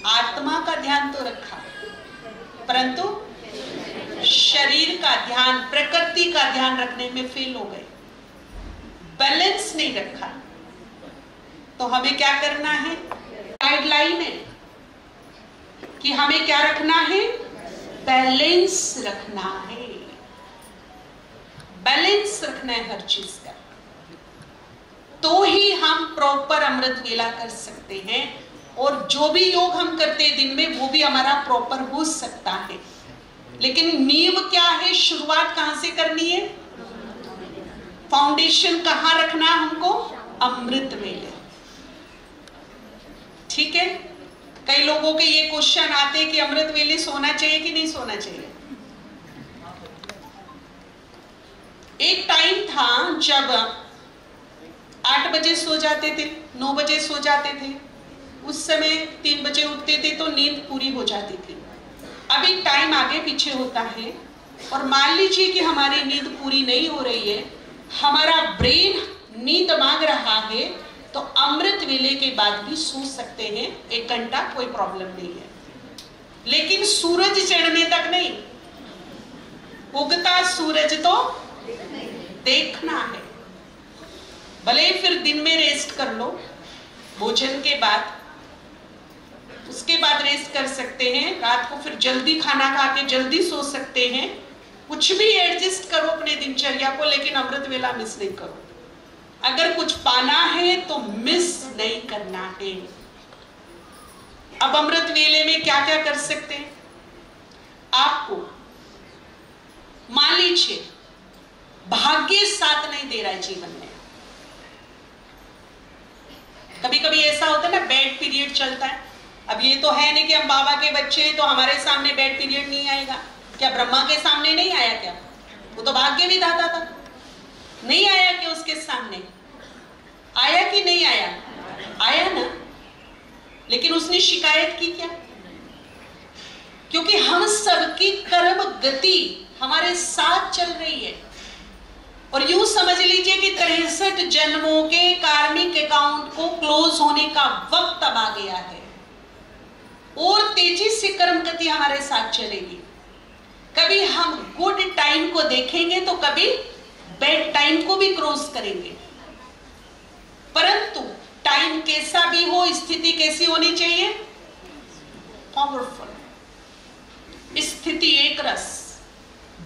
आत्मा का ध्यान तो रखा, परंतु शरीर का ध्यान, प्रकृति का ध्यान रखने में फेल हो गए, बैलेंस नहीं रखा। तो हमें क्या करना है? गाइडलाइन है कि हमें क्या रखना है? बैलेंस रखना है। बैलेंस रखना है हर चीज का, तो ही हम प्रॉपर अमृत वेला कर सकते हैं। और जो भी योग हम करते हैं दिन में, वो भी हमारा प्रॉपर हो सकता है। लेकिन नींव क्या है? शुरुआत कहां से करनी है? फाउंडेशन कहां रखना है हमको? अमृत वेले। ठीक है। कई लोगों के ये क्वेश्चन आते हैं कि अमृत वेले सोना चाहिए कि नहीं सोना चाहिए। एक टाइम था जब 8 बजे सो जाते थे, 9 बजे सो जाते थे, उस समय 3 बजे उठते थे तो नींद पूरी हो जाती थी। अभी टाइम आगे पीछे होता है, और मान लीजिए कि हमारी नींद पूरी नहीं हो रही है, हमारा ब्रेन नींद मांग रहा है, तो अमृत वेले के बाद भी सो सकते हैं 1 घंटा, कोई प्रॉब्लम नहीं है। लेकिन सूरज चढ़ने तक नहीं, उगता सूरज तो देखना है। भले फिर दिन में रेस्ट कर लो भोजन के बाद, उसके बाद रेस्ट कर सकते हैं। रात को फिर जल्दी खाना खा के जल्दी सो सकते हैं। कुछ भी एडजस्ट करो अपने दिनचर्या को, लेकिन अमृत वेला मिस नहीं करो। अगर कुछ पाना है तो मिस नहीं करना है। अब अमृत वेले में क्या क्या कर सकते हैं? आपको मान लीजिए भाग्य साथ नहीं दे रहा है जीवन में, कभी कभी ऐसा होता है ना, बैड पीरियड चलता है। अब ये तो है नहीं कि हम बाबा के बच्चे हैं तो हमारे सामने बैड पीरियड नहीं आएगा। क्या ब्रह्मा के सामने नहीं आया? क्या वो तो भाग्य विधाता था, नहीं आया कि उसके सामने आया कि नहीं आया? आया ना। लेकिन उसने शिकायत की क्या? क्योंकि हम सबकी कर्म गति हमारे साथ चल रही है। और यूं समझ लीजिए कि 63 जन्मों के कार्मिक अकाउंट को क्लोज होने का वक्त अब आ गया है, और तेजी से कर्म गति हमारे साथ चलेगी। कभी हम गुड टाइम को देखेंगे तो कभी बैड टाइम को भी क्रॉस करेंगे, परंतु टाइम कैसा भी हो, स्थिति कैसी होनी चाहिए? पावरफुल। स्थिति एक रस,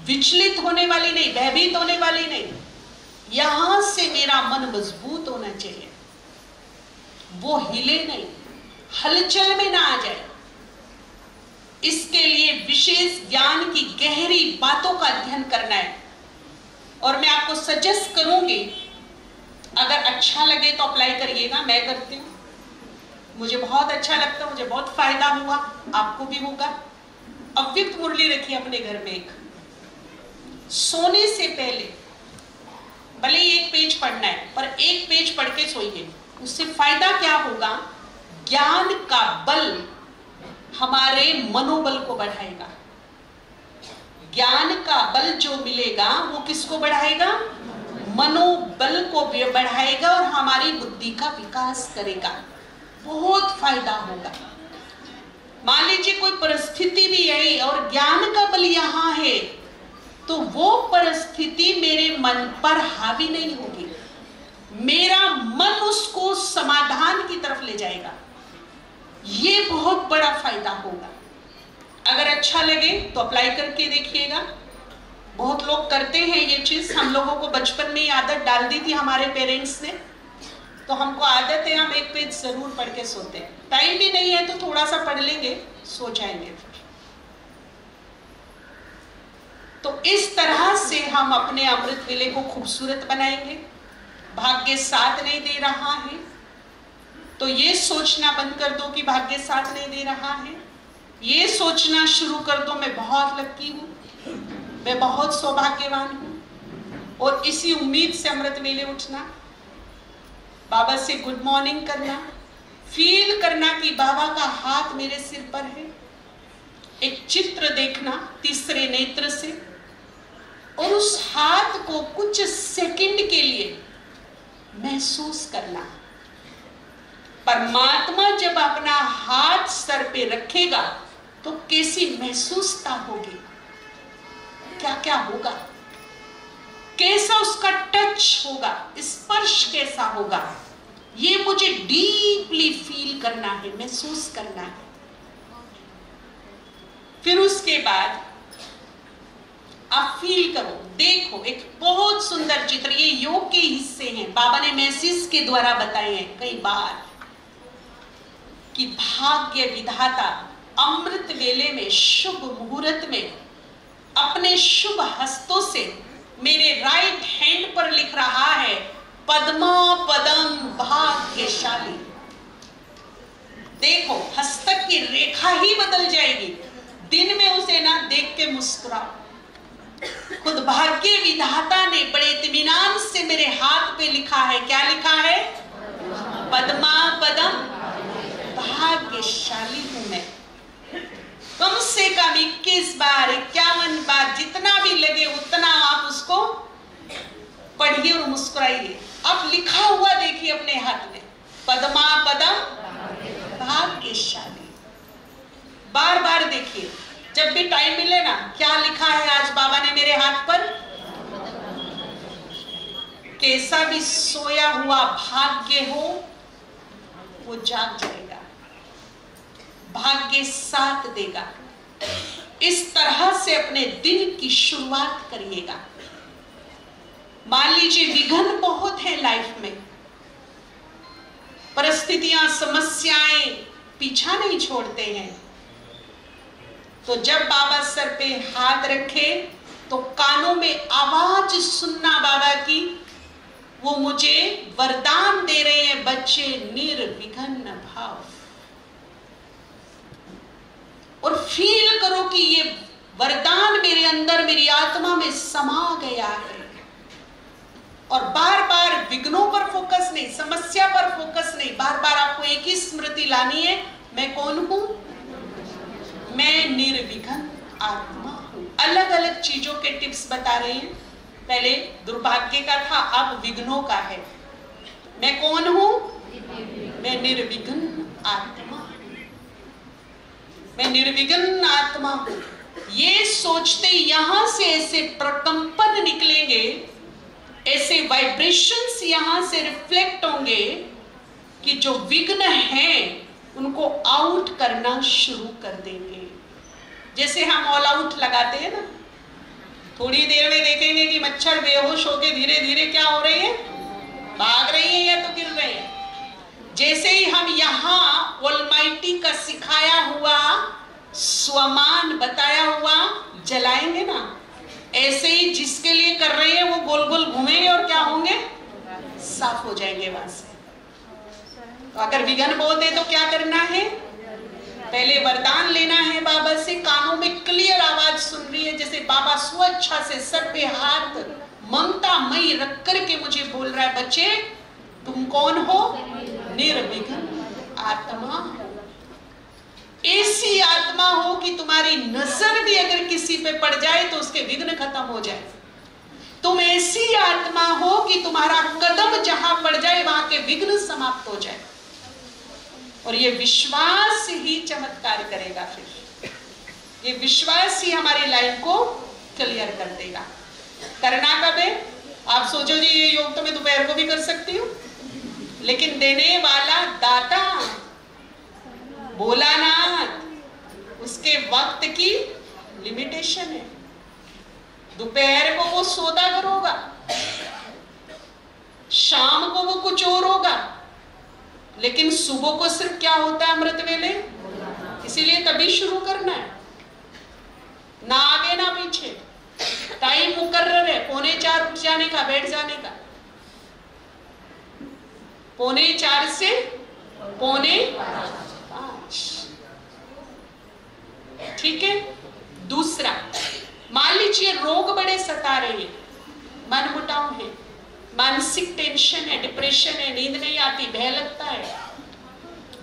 विचलित होने वाली नहीं, भयभीत होने वाली नहीं। यहां से मेरा मन मजबूत होना चाहिए, वो हिले नहीं, हलचल में ना आ जाए। इसके लिए विशेष ज्ञान की गहरी बातों का अध्ययन करना है। और मैं आपको सजेस्ट करूंगी, अगर अच्छा लगे तो अप्लाई करिएगा। मैं करती हूँ, मुझे बहुत अच्छा लगता है, मुझे बहुत फायदा हुआ, आपको भी होगा। अव्यक्त मुरली रखिए अपने घर में एक। सोने से पहले भले ही एक पेज पढ़ना है, पर एक पेज पढ़ के सोइए। उससे फायदा क्या होगा? ज्ञान का बल हमारे मनोबल को बढ़ाएगा। ज्ञान का बल जो मिलेगा वो किसको बढ़ाएगा? मनोबल को बढ़ाएगा और हमारी बुद्धि का विकास करेगा। बहुत फायदा होगा। मान लीजिए कोई परिस्थिति भी आई और ज्ञान का बल यहां है, तो वो परिस्थिति मेरे मन पर हावी नहीं होगी, मेरा मन उसको समाधान की तरफ ले जाएगा। ये बहुत बड़ा फायदा होगा। अगर अच्छा लगे तो अप्लाई करके देखिएगा। बहुत लोग करते हैं ये चीज। हम लोगों को बचपन में ही आदत डाल दी थी हमारे पेरेंट्स ने, तो हमको आदत है, हम एक पेज जरूर पढ़ के सोते हैं। टाइम भी नहीं है तो थोड़ा सा पढ़ लेंगे, सो जाएंगे फिर। तो इस तरह से हम अपने अमृत वेले को खूबसूरत बनाएंगे। भाग्य साथ नहीं दे रहा है तो ये सोचना बंद कर दो कि भाग्य साथ नहीं दे रहा है। ये सोचना शुरू कर दो, मैं बहुत लकी हूं, मैं बहुत सौभाग्यवान हूं। और इसी उम्मीद से अमृत वेले उठना, बाबा से गुड मॉर्निंग करना, फील करना कि बाबा का हाथ मेरे सिर पर है। एक चित्र देखना तीसरे नेत्र से और उस हाथ को कुछ सेकंड के लिए महसूस करना। परमात्मा जब अपना हाथ सर पे रखेगा तो कैसी महसूसता होगी, क्या क्या होगा, कैसा उसका टच होगा, स्पर्श कैसा होगा, ये मुझे डीपली फील करना है, महसूस करना है। फिर उसके बाद आप फील करो, देखो। एक बहुत सुंदर चित्र, ये योग के हिस्से हैं, बाबा ने मैसेज के द्वारा बताए हैं कई बार कि भाग्य विधाता अमृत वेले में शुभ मुहूर्त में अपने शुभ हस्तों से मेरे राइट हैंड पर लिख रहा है, पद्मा पदम भाग्यशाली। देखो, हस्तक की रेखा ही बदल जाएगी। दिन में उसे ना देख के मुस्कुराओ। खुद भाग्य विधाता ने बड़े इत्मीनान से मेरे हाथ पे लिखा है। क्या लिखा है? पद्मा पदम भाग्यशाली हूं मैं। कम से कम 21 बार 51 बार जितना भी लगे उतना आप उसको पढ़िए और मुस्कुराइए। अब लिखा हुआ देखिए अपने हाथ में, पद्मा पदम भाग्यशाली। बार बार देखिए, जब भी टाइम मिले ना, क्या लिखा है आज बाबा ने मेरे हाथ पर। कैसा भी सोया हुआ भाग्य हो वो जाग जाएगा, भाग्य साथ देगा। इस तरह से अपने दिन की शुरुआत करिएगा। मान लीजिए विघ्न बहुत है लाइफ में, परिस्थितियां समस्याएं पीछा नहीं छोड़ते हैं, तो जब बाबा सर पे हाथ रखे तो कानों में आवाज सुनना बाबा की, वो मुझे वरदान दे रहे हैं, बच्चे निर्विघ्न भाव। और फील करो कि ये वरदान मेरे अंदर, मेरी आत्मा में समा गया है। और बार बार विघ्नों पर फोकस नहीं, समस्या पर फोकस नहीं, बार बार आपको एक ही स्मृति लानी है, मैं कौन हूं? मैं निर्विघ्न आत्मा हूं। अलग अलग चीजों के टिप्स बता रहे हैं। पहले दुर्भाग्य का था, अब विघ्नों का है। मैं कौन हूं? मैं निर्विघ्न आत्मा। मैं निर्विघ्न आत्मा हूं। ये सोचते यहां से ऐसे प्रकंपन निकलेंगे, ऐसे वाइब्रेशंस यहां से रिफ्लेक्ट होंगे कि जो विघ्न हैं उनको आउट करना शुरू कर देंगे। जैसे हम ऑल आउट लगाते हैं ना, थोड़ी देर में देखेंगे कि मच्छर बेहोश होके धीरे धीरे क्या हो रही है, भाग रही है या तो गिर रहे हैं। जैसे ही हम यहाँ ऑलमाइटी का सिखाया हुआ स्वमान बताया हुआ जलाएंगे ना, ऐसे ही जिसके लिए कर रहे हैं वो गोल गोल घूमेंगे और क्या होंगे, साफ हो जाएंगे वहां से। तो अगर विघ्न बोलते तो क्या करना है, पहले वरदान लेना है बाबा से। कानों में क्लियर आवाज सुन रही है, जैसे बाबा स्वच्छा से सर पे हाथ ममता मई रख करके मुझे बोल रहा है, बच्चे तुम कौन हो, निर्विघ्न आत्मा हो। ऐसी आत्मा हो कि तुम्हारी नजर भी अगर किसी पे पड़ जाए तो उसके विघ्न खत्म हो जाए। तुम ऐसी आत्मा हो कि तुम्हारा कदम जहां पड़ जाए वहां के विघ्न समाप्त हो जाए। और ये विश्वास ही चमत्कार करेगा। फिर ये विश्वास ही हमारी लाइफ को क्लियर कर देगा। करना कब है? आप सोचो जी ये योग तो मैं दोपहर को भी कर सकती हूँ, लेकिन देने वाला दाता भोलानाथ, उसके वक्त की लिमिटेशन है। दोपहर को वो सौदागर होगा, शाम को वो कुछ और होगा, लेकिन सुबह को सिर्फ क्या होता है, अमृत वेले। इसीलिए तभी शुरू करना है, ना आगे ना पीछे। टाइम मुकर्रर है, 3:45 उठ जाने का, बैठ जाने का, 4:45 से 4:45। ठीक है। दूसरा, मान लीजिए रोग बड़े सता रहे हैं, मन मुटाव है, मानसिक टेंशन है, डिप्रेशन है, नींद नहीं आती, भय लगता है,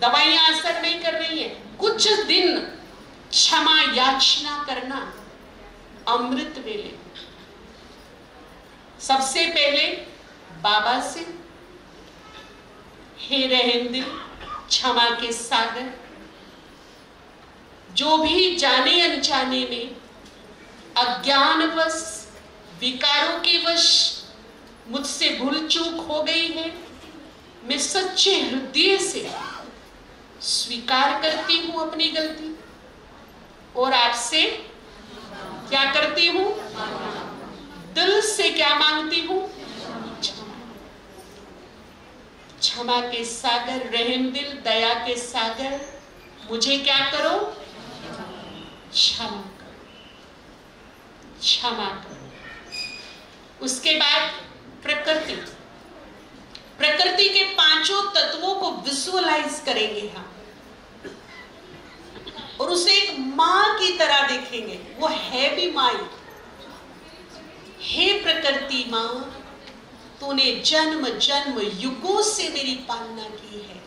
दवाइयां असर नहीं कर रही है, कुछ दिन क्षमा याचना करना अमृत वेले। सबसे पहले बाबा से, हे रहमदिल क्षमा के सागर, जो भी जाने अनजाने में अज्ञानवश विकारों के वश मुझसे भूल चूक हो गई है, मैं सच्चे हृदय से स्वीकार करती हूं अपनी गलती और आपसे क्या करती हूं, दिल से क्या मांगती हूं, क्षमा के सागर, रहमदिल दया के सागर, मुझे क्या करो, क्षमा करो, क्षमा करो। उसके बाद प्रकृति, प्रकृति के 5 तत्वों को विजुअलाइज करेंगे हम और उसे एक मां की तरह देखेंगे। वो है भी माई। हे प्रकृति मां, तूने जन्म जन्म युगों से मेरी पालना की है,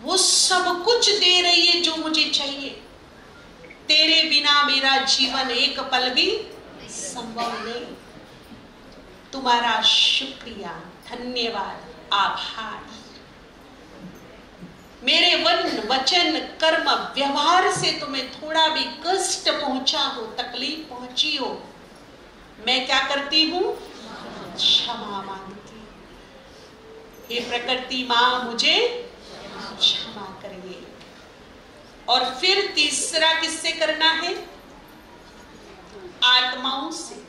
वो सब कुछ दे रही है जो मुझे चाहिए। तेरे बिना मेरा जीवन एक पल भी संभव नहीं। तुम्हारा शुक्रिया, धन्यवाद, आभार। मेरे वन वचन कर्म व्यवहार से तुम्हें थोड़ा भी कष्ट पहुंचा हो, तकलीफ पहुंची हो, मैं क्या करती हूं, क्षमा मांगती। हे प्रकृति मां, मुझे क्षमा करिए। और फिर तीसरा किससे करना है, आत्माओं से,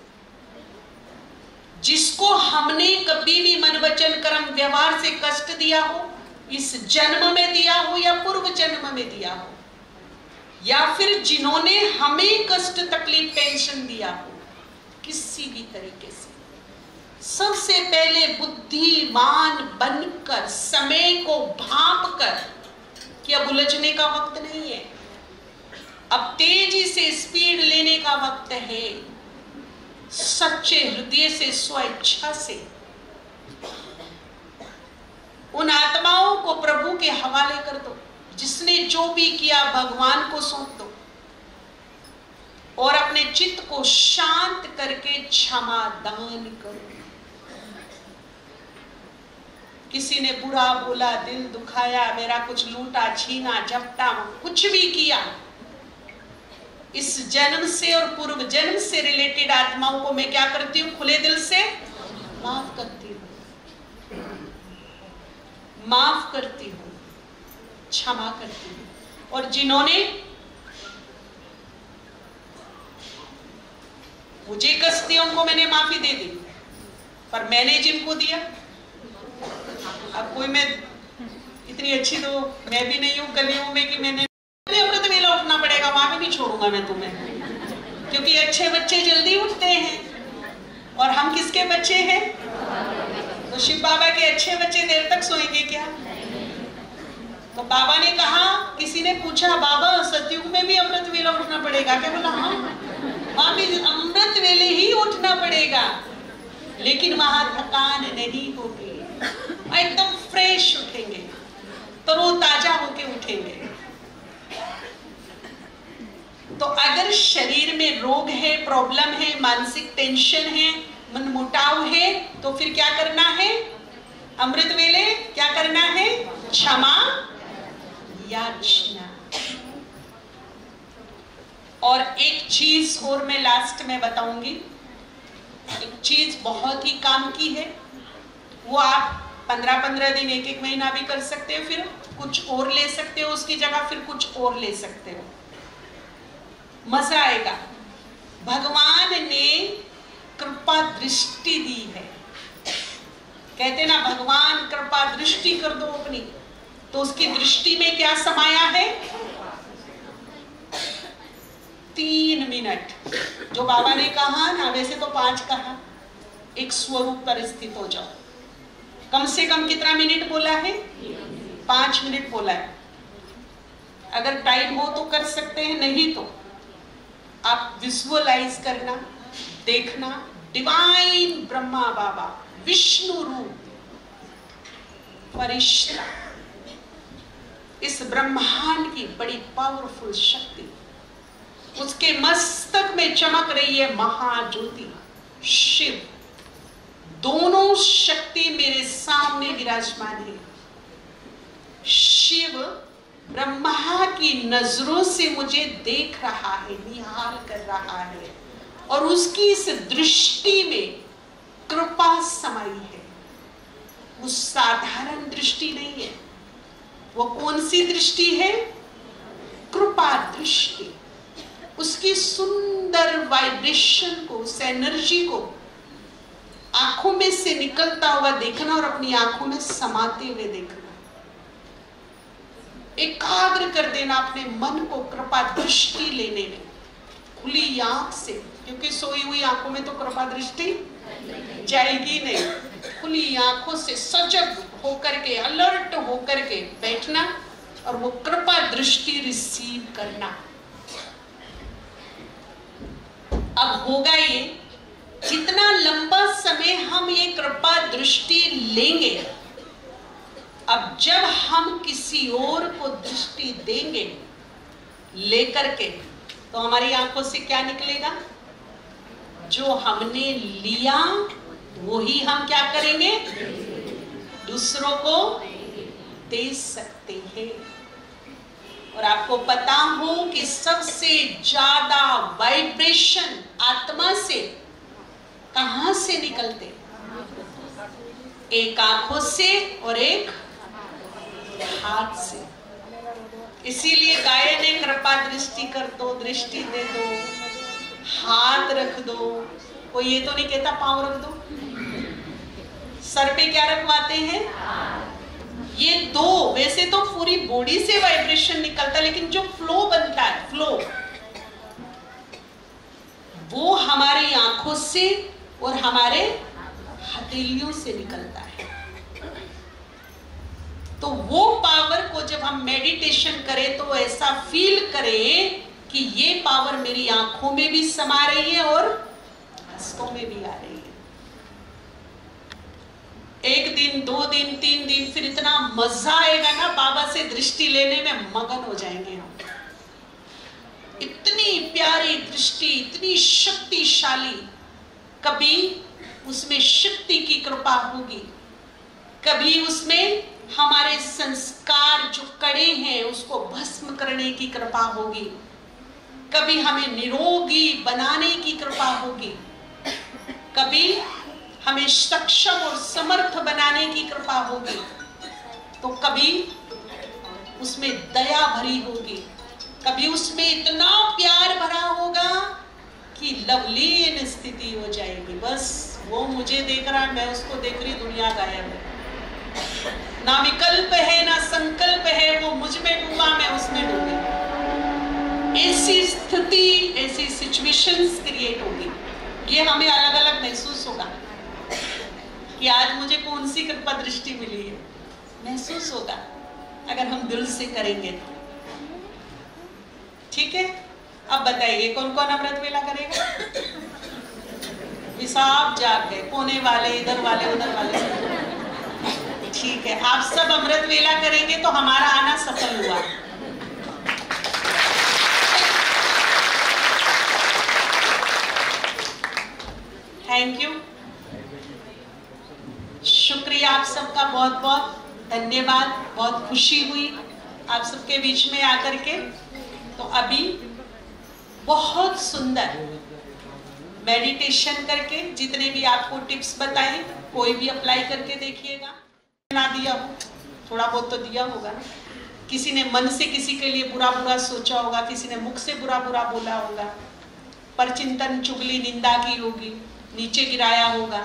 जिसको हमने कभी भी मन वचन कर्म व्यवहार से कष्ट दिया हो, इस जन्म में दिया हो या पूर्व जन्म में दिया हो, या फिर जिन्होंने हमें कष्ट तकलीफ टेंशन दिया हो, किसी भी तरीके से, सबसे पहले बुद्धिमान बनकर समय को भांप कर कि अब उलझने का वक्त नहीं है, अब तेजी से स्पीड लेने का वक्त है। सच्चे हृदय से, स्वेच्छा से उन आत्माओं को प्रभु के हवाले कर दो। जिसने जो भी किया भगवान को सौंप दो और अपने चित्त को शांत करके क्षमा दान करो। किसी ने बुरा बोला, दिल दुखाया, मेरा कुछ लूटा छीना झपटा कुछ भी किया, इस जन्म से और पूर्व जन्म से रिलेटेड आत्माओं को मैं क्या करती हूँ? खुले दिल से माफ करती हूँ, माफ करती हूँ, क्षमा करती हूँ। और जिन्होंने मुझे कष्ट दिया उनको मैंने माफी दे दी, पर मैंने जिनको दिया, अब कोई मैं इतनी अच्छी तो मैं भी नहीं हूँ गलियों में कि मैंने अमृत वेला उठना पड़ेगा, वहां भी नहीं छोड़ूंगा मैं तुम्हें, क्योंकि अच्छे बच्चे जल्दी उठते हैं और हम किसके बच्चे हैं? तो शिव बाबा के अच्छे बच्चे देर तक सोएंगे क्या? तो बाबा ने कहा, किसी ने पूछा बाबा सतयुग में भी अमृत वेला उठना पड़ेगा क्या? बोला हाँ, वहां भी अमृत वेले ही उठना पड़ेगा, लेकिन वहां थकान नहीं होगी, एकदम फ्रेश उठेंगे, तरोताजा होके उठेंगे। तो अगर शरीर में रोग है, प्रॉब्लम है, मानसिक टेंशन है, मन मुटाव है, तो फिर क्या करना है? अमृत वेले क्या करना है? क्षमा याचना। और एक चीज और मैं लास्ट में बताऊंगी, एक चीज बहुत ही काम की है, वो आप 15-15 दिन, 1-1 महीना भी कर सकते हो, फिर कुछ और ले सकते हो उसकी जगह, फिर कुछ और ले सकते हो, मजा आएगा। भगवान ने कृपा दृष्टि दी है, कहते ना भगवान कृपा दृष्टि कर दो अपनी, तो उसकी दृष्टि में क्या समाया है? 3 मिनट, जो बाबा ने कहा ना, वैसे तो 5 कहा, एक स्वरूप पर स्थित हो जाओ। कम से कम कितना मिनट बोला है? 5 मिनट बोला है। अगर टाइम हो तो कर सकते हैं, नहीं तो आप विजुअलाइज करना, देखना डिवाइन ब्रह्मा बाबा, विष्णु रूप फरिश्ता, इस ब्रह्मांड की बड़ी पावरफुल शक्ति, उसके मस्तक में चमक रही है महाज्योति शिव। दोनों शक्ति मेरे सामने विराजमान है। शिव ब्रह्मा की नजरों से मुझे देख रहा है, निहाल कर रहा है, और उसकी इस दृष्टि में कृपा समाई है। वो साधारण दृष्टि नहीं है। वो कौन सी दृष्टि है? कृपा दृष्टि। उसकी सुंदर वाइब्रेशन को, उस एनर्जी को आंखों में से निकलता हुआ देखना और अपनी आंखों में समाते हुए देखना, एकाग्र कर देना अपने मन को कृपा दृष्टि लेने में, खुली आंख से, क्योंकि सोई हुई आंखों में तो कृपा दृष्टि जाएगी नहीं। खुली आंखों से सजग होकर के, अलर्ट होकर के बैठना और वो कृपा दृष्टि रिसीव करना। अब होगा ये, जितना लंबा समय हम ये कृपा दृष्टि लेंगे, अब जब हम किसी और को दृष्टि देंगे लेकर के, तो हमारी आंखों से क्या निकलेगा? जो हमने लिया वही हम क्या करेंगे? दूसरों को दे सकते हैं। और आपको पता हो कि सबसे ज्यादा वाइब्रेशन आत्मा से कहां से निकलते? एक आंखों से और एक हाथ से। इसीलिए गाय ने कृपा दृष्टि कर दो, दृष्टि दे दो, हाथ रख दो। कोई ये तो नहीं कहता पांव रख दो। सर पे क्या रखवाते हैं? ये दो। वैसे तो पूरी बॉडी से वाइब्रेशन निकलता है, लेकिन जो फ्लो बनता है, फ्लो, वो हमारी आंखों से और हमारे हथेलियों से निकलता है। तो वो पावर को जब हम मेडिटेशन करें तो ऐसा फील करें कि ये पावर मेरी आंखों में भी समा रही है और हस्तों में भी आ रही है। 1 दिन, 2 दिन, 3 दिन, फिर इतना मजा आएगा ना, बाबा से दृष्टि लेने में मगन हो जाएंगे हम। इतनी प्यारी दृष्टि, इतनी शक्तिशाली। कभी उसमें शक्ति की कृपा होगी, कभी उसमें हमारे संस्कार जो कड़े हैं उसको भस्म करने की कृपा होगी, कभी हमें निरोगी बनाने की कृपा होगी, कभी हमें सक्षम और समर्थ बनाने की कृपा होगी, तो कभी उसमें दया भरी होगी, कभी उसमें इतना प्यार भरा होगा कि लवलीन स्थिति हो जाएगी। बस वो मुझे देख रहा है, मैं उसको देख रही, दुनिया गायब है। ना विकल्प है ना संकल्प है, वो मुझ में डूबा, मैं उसमें डूबी। ऐसी स्थिति, ऐसी सिचुएशंस क्रिएट होगी। ये हमें अलग अलग महसूस होगा कि आज मुझे कौन सी कृपा दृष्टि मिली है, महसूस होगा अगर हम दिल से करेंगे तो। ठीक है, अब बताइए कौन कौन अमृत वेला करेगा? सब जाग गए, कोने वाले, इधर वाले, उधर वाले। ठीक है, आप सब अमृत वेला करेंगे तो हमारा आना सफल हुआ। थैंक यू, शुक्रिया आप सबका, बहुत बहुत धन्यवाद। बहुत खुशी हुई आप सबके बीच में आकर के। तो अभी बहुत सुंदर मेडिटेशन करके, जितने भी आपको टिप्स बताए, कोई भी अप्लाई करके देखिएगा। ना दिया हो, थोड़ा बहुत तो दिया होगा ना। किसी ने मन से किसी के लिए बुरा बुरा सोचा होगा, किसी ने मुख से बुरा बुरा बोला होगा, परचिंतन चुगली निंदा की होगी, नीचे गिराया होगा,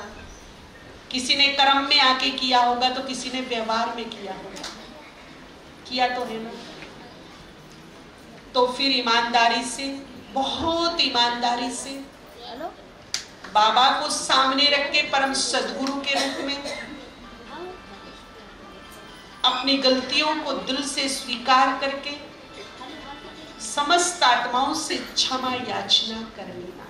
किसी ने कर्म में आके किया होगा, तो किसी ने व्यवहार में किया होगा। किया तो है ना? तो फिर ईमानदारी से, बहुत ईमानदारी से बाबा को सामने रख के, परम सद्गुरु के रूप में अपनी गलतियों को दिल से स्वीकार करके समस्त आत्माओं से क्षमा याचना कर लेना।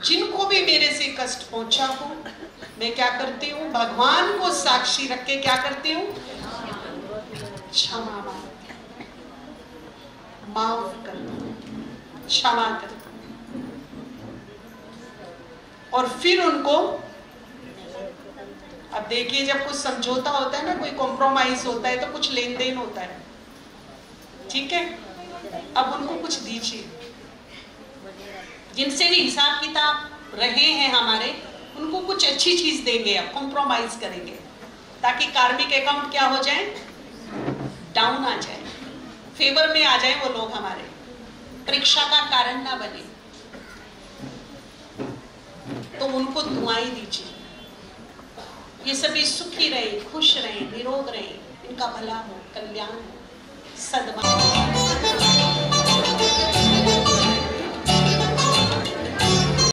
जिनको भी मेरे से कष्ट पहुंचा हो, मैं क्या करती हूँ, भगवान को साक्षी रख के क्या करती हूँ, क्षमा माफ कर दो, क्षमा कर। और फिर उनको, अब देखिए जब कुछ समझौता होता है ना, कोई कॉम्प्रोमाइज होता है, तो कुछ लेन देन होता है, ठीक है। अब उनको कुछ दीजिए, जिनसे भी हिसाब किताब रहे हैं हमारे, उनको कुछ अच्छी चीज देंगे, अब कॉम्प्रोमाइज करेंगे, ताकि कार्मिक अकाउंट क्या हो जाए, डाउन आ जाए, फेवर में आ जाए वो लोग, हमारे परीक्षा का कारण ना बने। तो उनको दुआएं दीजिए, ये सभी सुखी रहे, खुश रहे, निरोग रहे, इनका भला हो, कल्याण हो, सद्भाव।